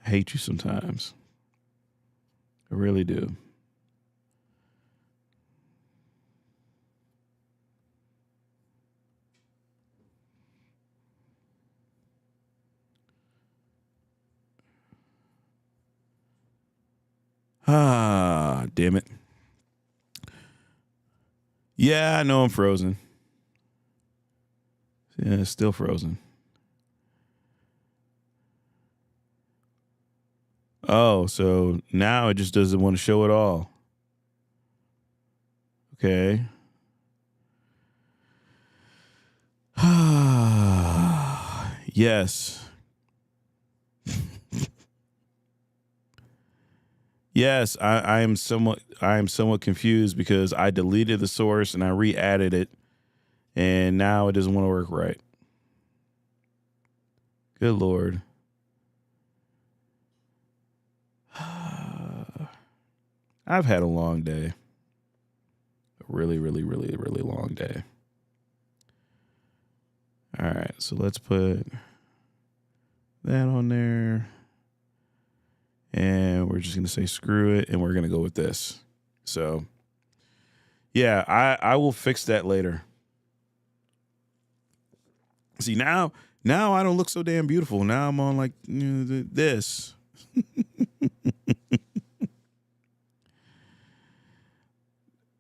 I hate you sometimes. I really do. Damn it. Yeah, I know I'm frozen. Yeah, it's still frozen. Oh, so now it just doesn't want to show at all. Okay. Yes. Yes, I am somewhat confused because I deleted the source and I re-added it, and now it doesn't want to work right. Good Lord. I've had a long day. A really, really, really, really long day. All right, so let's put that on there. And we're just going to say screw it, and we're going to go with this. So, yeah, I will fix that later. See, now I don't look so damn beautiful. Now I'm on like this.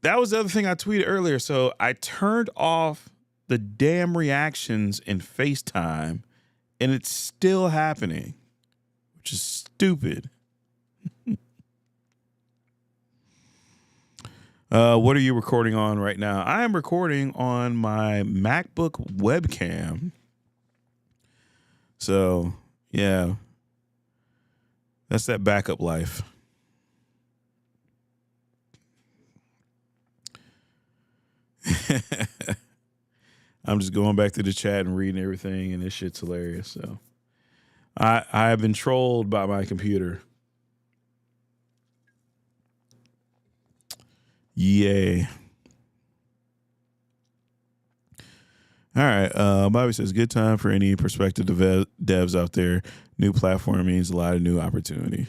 That was the other thing I tweeted earlier. So I turned off the damn reactions in FaceTime, and it's still happening, which is stupid. What are you recording on right now? I am recording on my MacBook webcam. So, yeah, that's that backup life. I'm just going back to the chat and reading everything, and this shit's hilarious. So I have been trolled by my computer. Yay. All right. Bobby says, good time for any prospective devs out there. New platform means a lot of new opportunity.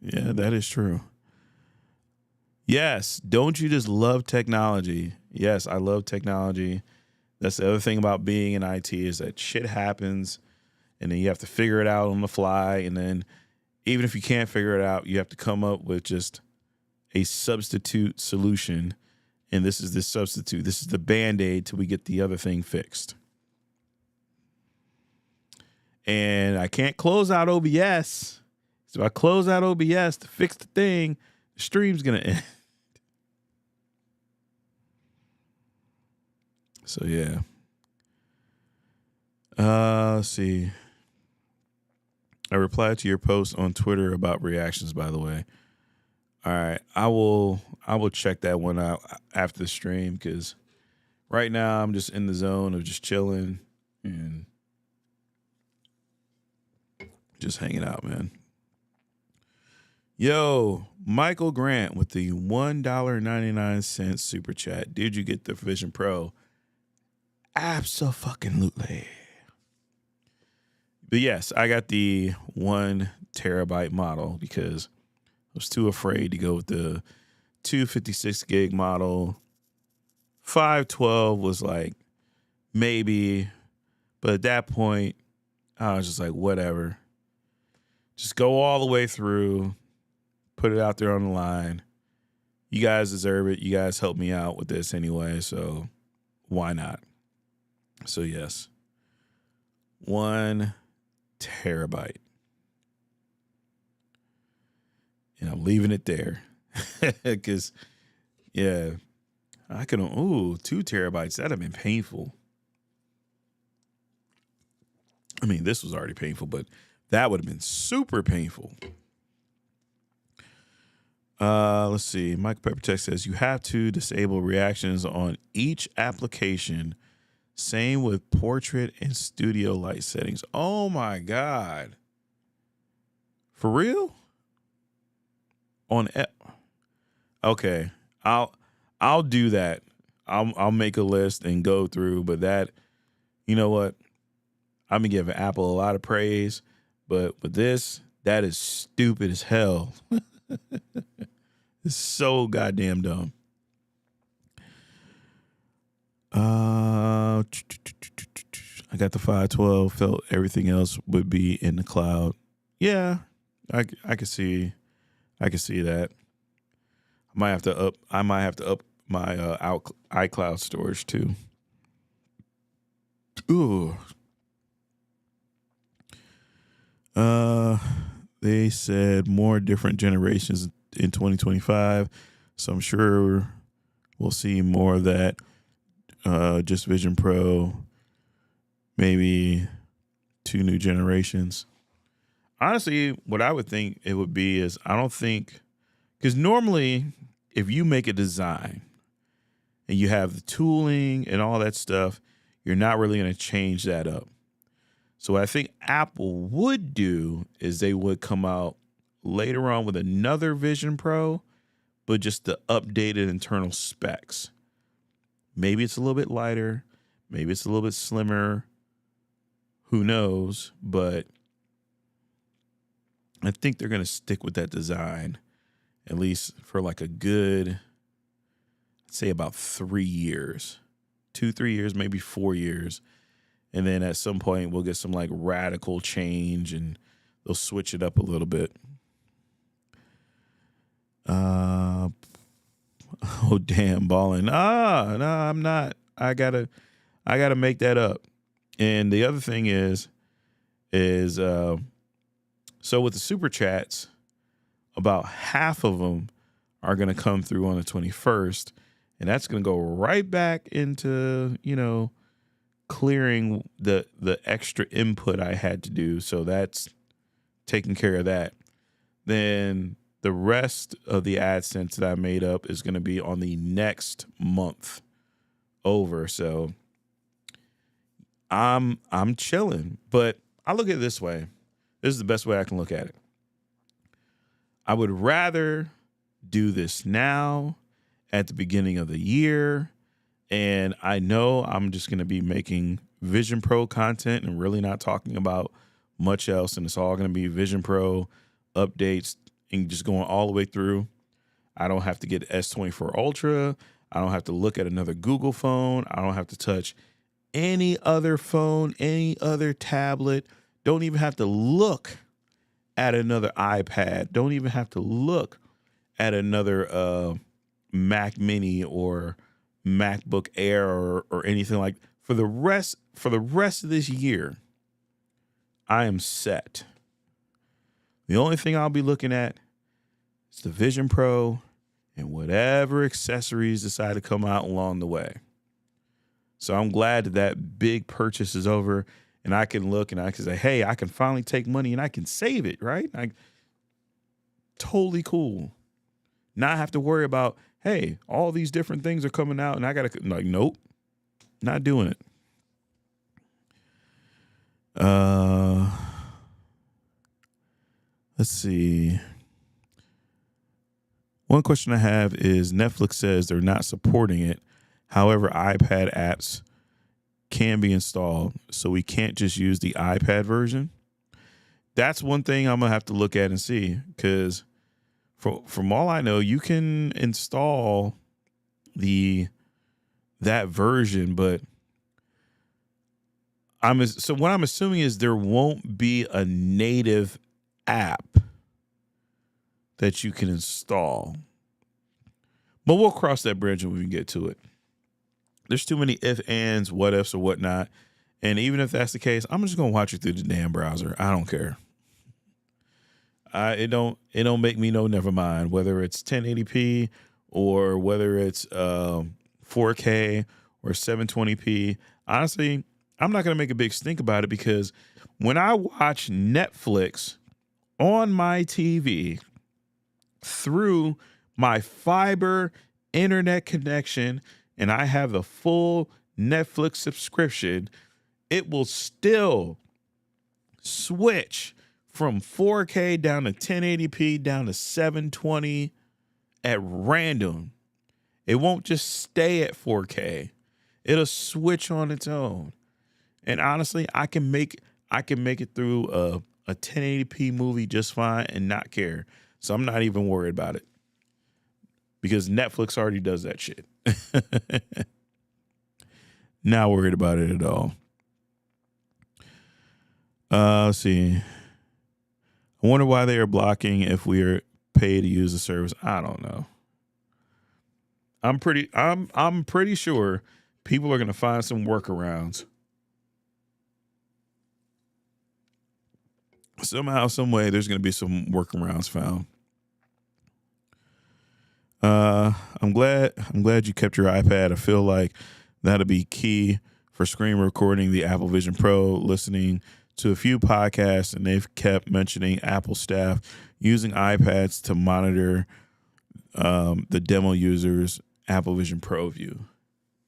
Yeah, that is true. Yes. Don't you just love technology? Yes, I love technology. That's the other thing about being in IT is that shit happens and then you have to figure it out on the fly. And then even if you can't figure it out, you have to come up with just a substitute solution. And this is the substitute. This is the Band-Aid till we get the other thing fixed. And I can't close out OBS. So I close out OBS to fix the thing. The stream's going to end. So, yeah. Let's see. I replied to your post on Twitter about reactions, by the way. All right, I will check that one out after the stream because right now I'm just in the zone of just chilling and just hanging out, man. Yo, Michael Grant with the $1.99 super chat. Did you get the Vision Pro? Abso-fucking-lutely. But yes, I got the 1 terabyte model because I was too afraid to go with the 256 gig model. 512 was like maybe, but at that point, I was just like, whatever. Just go all the way through, put it out there on the line. You guys deserve it. You guys helped me out with this anyway, so why not? So yes, 1 terabyte. And I'm leaving it there because, yeah, I could, 2 terabytes. That'd have been painful. I mean, this was already painful, but that would have been super painful. Let's see. Mike Peppertech says you have to disable reactions on each application. Same with portrait and studio light settings. Oh my God. For real? Okay, I'll do that. I'll make a list and go through. But that, you know what? I'm gonna give Apple a lot of praise, but with this, that is stupid as hell. It's so goddamn dumb. I got the 512. Felt everything else would be in the cloud. Yeah, I could see. I can see that. I might have to up my iCloud storage too. Ooh. They said more different generations in 2025, so I'm sure we'll see more of that. Just Vision Pro, maybe 2 new generations. Honestly, what I would think it would be is I don't think, because normally if you make a design and you have the tooling and all that stuff, you're not really going to change that up. So what I think Apple would do is they would come out later on with another Vision Pro, but just the updated internal specs. Maybe it's a little bit lighter. Maybe it's a little bit slimmer. Who knows? But I think they're going to stick with that design, at least for like a good, I'd say about 3 years, 2-3 years, maybe 4 years. And then at some point we'll get some like radical change and they'll switch it up a little bit. Oh, damn, balling. No, I'm not. I gotta make that up. And the other thing is so with the super chats, about half of them are going to come through on the 21st. And that's going to go right back into, clearing the extra input I had to do. So that's taking care of that. Then the rest of the AdSense that I made up is going to be on the next month over. So I'm chilling. But I look at it this way. This is the best way I can look at it. I would rather do this now at the beginning of the year. And I know I'm just going to be making Vision Pro content and really not talking about much else. And it's all going to be Vision Pro updates and just going all the way through. I don't have to get S24 Ultra. I don't have to look at another Google phone. I don't have to touch any other phone, any other tablet. Don't even have to look at another iPad. Don't even have to look at another Mac Mini or MacBook Air or anything like. For the rest of this year, I am set. The only thing I'll be looking at is the Vision Pro and whatever accessories decide to come out along the way. So I'm glad that big purchase is over and I can look and I can say, hey, I can finally take money and I can save it, right? Totally cool. Not have to worry about, hey, all these different things are coming out and I got to, nope, not doing it. Let's see. One question I have is Netflix says they're not supporting it. However, iPad apps can be installed, so we can't just use the iPad version. That's one thing I'm going to have to look at and see, because from all I know, you can install that version, but so what I'm assuming is there won't be a native app that you can install. But we'll cross that bridge when we get to it. There's too many if, ands, what ifs, or whatnot. And even if that's the case, I'm just gonna watch it through the damn browser. I don't care. It don't make me no never mind whether it's 1080p or whether it's 4K or 720p. Honestly, I'm not gonna make a big stink about it, because when I watch Netflix on my TV through my fiber internet connection and I have the full Netflix subscription, it will still switch from 4K down to 1080p down to 720 at random. It won't just stay at 4K. It'll switch on its own. And honestly, I can make it through a 1080p movie just fine and not care. So I'm not even worried about it, because Netflix already does that shit. Not worried about it at all. Let's see. I wonder why they are blocking if we are paid to use the service. I don't know. I'm pretty sure people are going to find some workarounds. Somehow, some way, there's going to be some workarounds found. I'm glad you kept your iPad. I feel like that'll be key for screen recording the Apple Vision Pro. Listening to a few podcasts, and they've kept mentioning Apple staff using iPads to monitor the demo users' Apple Vision Pro view.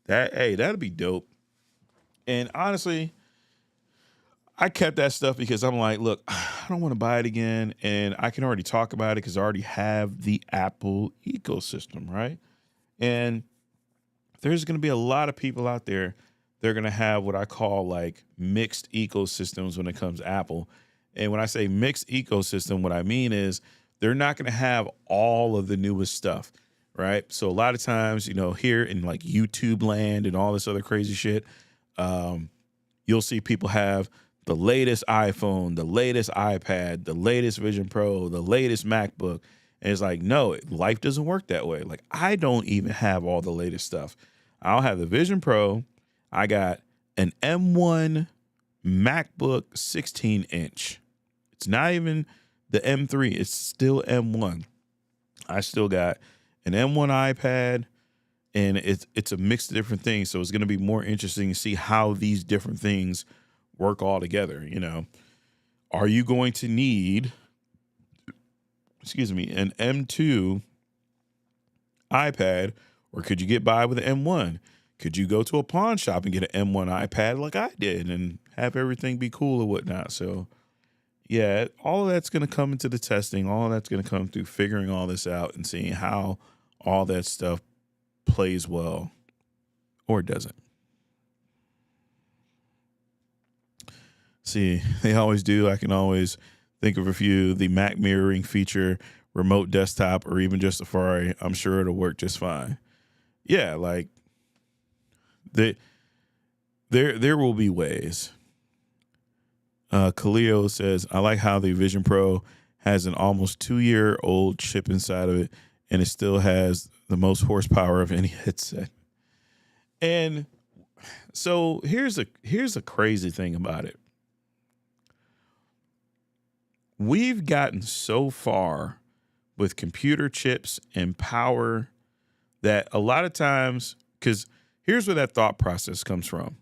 That'd be dope. And honestly, I kept that stuff because I'm like, look, I don't want to buy it again. And I can already talk about it because I already have the Apple ecosystem, right? And there's going to be a lot of people out there. They're going to have what I call like mixed ecosystems when it comes to Apple. And when I say mixed ecosystem, what I mean is they're not going to have all of the newest stuff, right? So a lot of times, here in like YouTube land and all this other crazy shit, you'll see people have the latest iPhone, the latest iPad, the latest Vision Pro, the latest MacBook. And it's like, no, life doesn't work that way. Like, I don't even have all the latest stuff. I'll have the Vision Pro. I got an M1 MacBook 16-inch. It's not even the M3. It's still M1. I still got an M1 iPad, and it's a mix of different things. So it's going to be more interesting to see how these different things work all together. Are you going to need, an M2 iPad, or could you get by with an M1? Could you go to a pawn shop and get an M1 iPad like I did and have everything be cool or whatnot? So, yeah, all of that's going to come into the testing. All of that's going to come through figuring all this out and seeing how all that stuff plays well or doesn't. See, they always do. I can always think of a few. The Mac mirroring feature, remote desktop, or even just Safari. I'm sure it'll work just fine. Yeah, like there will be ways. Khalil says, I like how the Vision Pro has an almost 2-year-old chip inside of it, and it still has the most horsepower of any headset. And so here's a crazy thing about it. We've gotten so far with computer chips and power that a lot of times, because here's where that thought process comes from.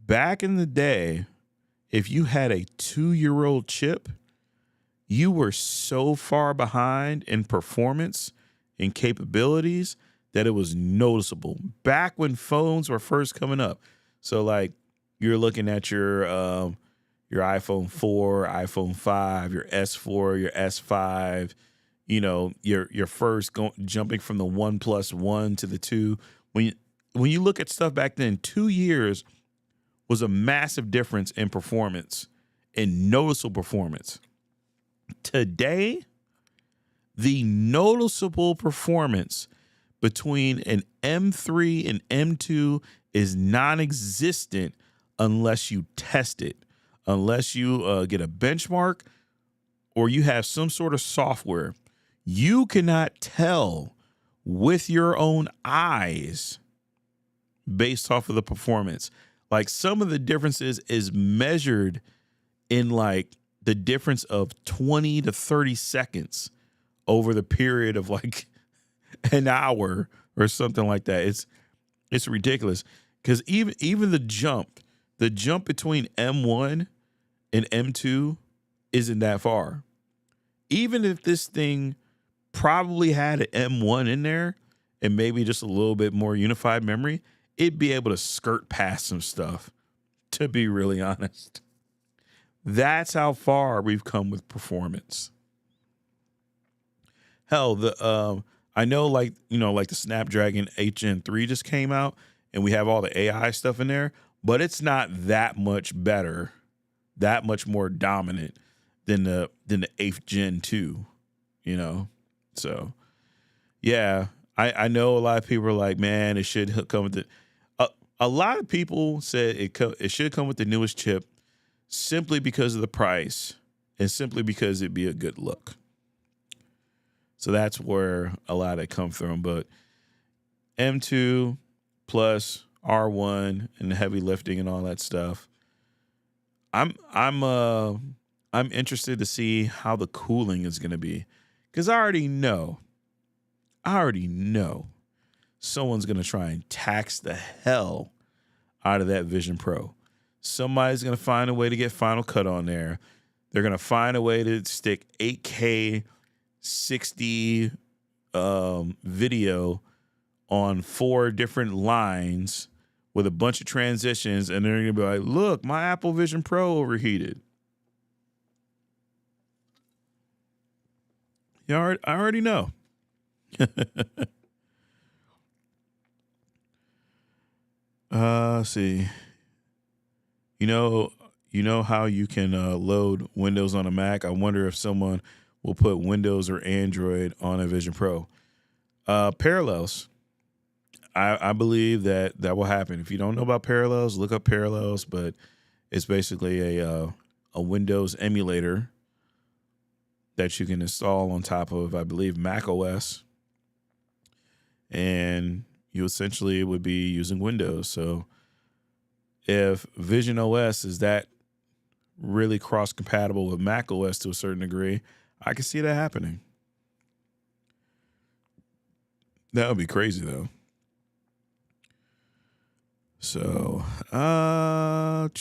Back in the day, if you had a 2-year-old chip, you were so far behind in performance and capabilities that it was noticeable. Back when phones were first coming up. So like you're looking at your iPhone 4, iPhone 5, your S4, your S5, you know, your first jumping from the 1 plus 1 to the 2. When you look at stuff back then, 2 years was a massive difference in performance, in noticeable performance. Today, the noticeable performance between an M3 and M2 is non-existent unless you test it, unless you get a benchmark or you have some sort of software. You cannot tell with your own eyes based off of the performance. Like some of the differences is measured in like the difference of 20 to 30 seconds over the period of like an hour or something like that. It's ridiculous because even the jump between M1 and M2 isn't that far. Even if this thing probably had an M1 in there and maybe just a little bit more unified memory, it'd be able to skirt past some stuff, to be really honest. That's how far we've come with performance. Hell, I know like the Snapdragon 8 Gen 3 just came out and we have all the AI stuff in there, but it's not that much better, that much more dominant than the 8th Gen 2, you know? So, yeah, I know a lot of people are like, man, it should come with the... A lot of people said it should come with the newest chip simply because of the price and simply because it'd be a good look. So that's where a lot of it comes from. But M2 plus R1 and the heavy lifting and all that stuff, I'm interested to see how the cooling is going to be, because I already know someone's going to try and tax the hell out of that Vision Pro. Somebody's going to find a way to get Final Cut on there. They're going to find a way to stick 8K 60 video on 4 different lines with a bunch of transitions, and they're going to be like, look, my Apple Vision Pro overheated. I already know. See. You know how you can load Windows on a Mac? I wonder if someone will put Windows or Android on a Vision Pro. Parallels. I believe that will happen. If you don't know about Parallels, look up Parallels, but it's basically a Windows emulator that you can install on top of, I believe, Mac OS. And you essentially would be using Windows. So if Vision OS is that really cross-compatible with Mac OS to a certain degree, I can see that happening. That would be crazy, though. So, let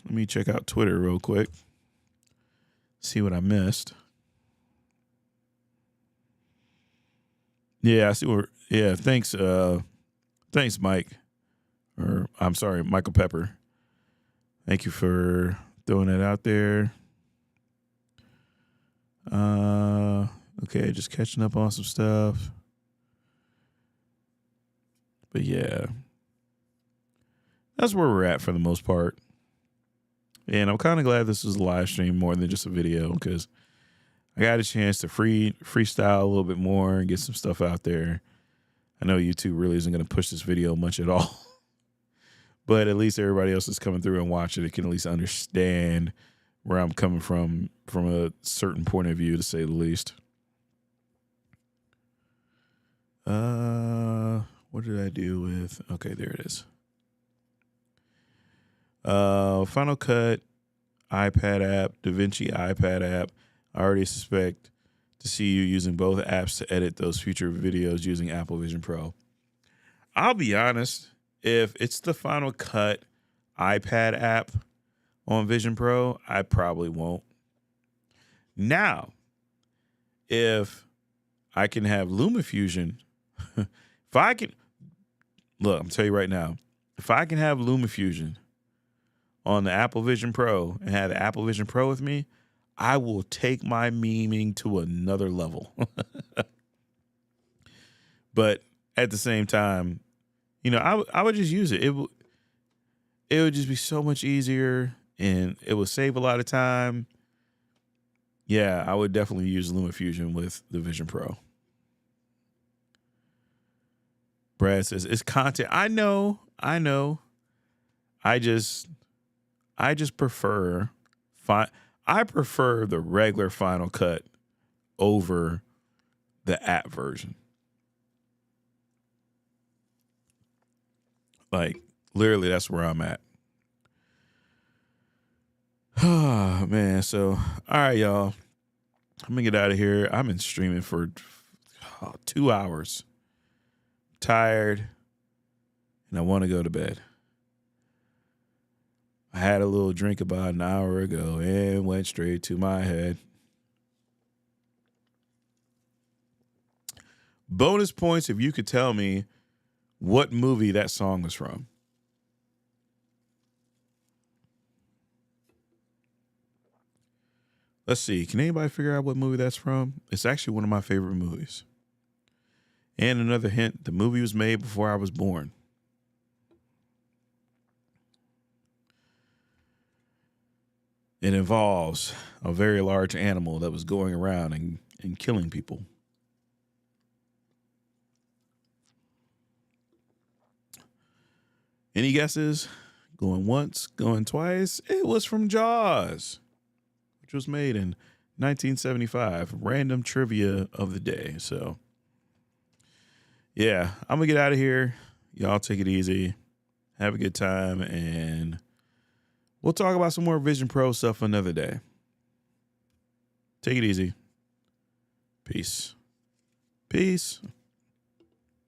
me check out Twitter real quick. See what I missed. Yeah, I see where. Yeah, thanks, Thanks, Mike. Or I'm sorry, Michael Pepper. Thank you for throwing that out there. Okay, just catching up on some stuff. But yeah, that's where we're at for the most part. And I'm kind of glad this is a live stream more than just a video, because I got a chance to freestyle a little bit more and get some stuff out there. I know YouTube really isn't going to push this video much at all, but at least everybody else is coming through and watching it can at least understand where I'm coming from a certain point of view, to say the least. What did I do with? Okay, there it is. Final Cut iPad app, DaVinci iPad app. I already suspect to see you using both apps to edit those future videos using Apple Vision Pro. I'll be honest, if it's the Final Cut iPad app on Vision Pro, I probably won't. Now, if I can have LumaFusion, if I can, look, I'm telling you right now, if I can have LumaFusion on the Apple Vision Pro and have the Apple Vision Pro with me, I will take my memeing to another level. But at the same time, you know, I would just use it. It would just be so much easier, and it would save a lot of time. Yeah, I would definitely use LumaFusion with the Vision Pro. Brad says it's content. I know. I just prefer I prefer the regular Final Cut over the app version. Like, literally, that's where I'm at. Oh, man. So, all right, y'all. I'm going to get out of here. I've been streaming for 2 hours. Tired. And I want to go to bed. I had a little drink about an hour ago and went straight to my head. Bonus points if you could tell me what movie that song was from. Let's see. Can anybody figure out what movie that's from? It's actually one of my favorite movies. And another hint, the movie was made before I was born. It involves a very large animal that was going around and killing people. Any guesses? Going once, going twice. It was from Jaws, which was made in 1975. Random trivia of the day. So, yeah, I'm going to get out of here. Y'all take it easy. Have a good time, and we'll talk about some more Vision Pro stuff another day. Take it easy. Peace. Peace.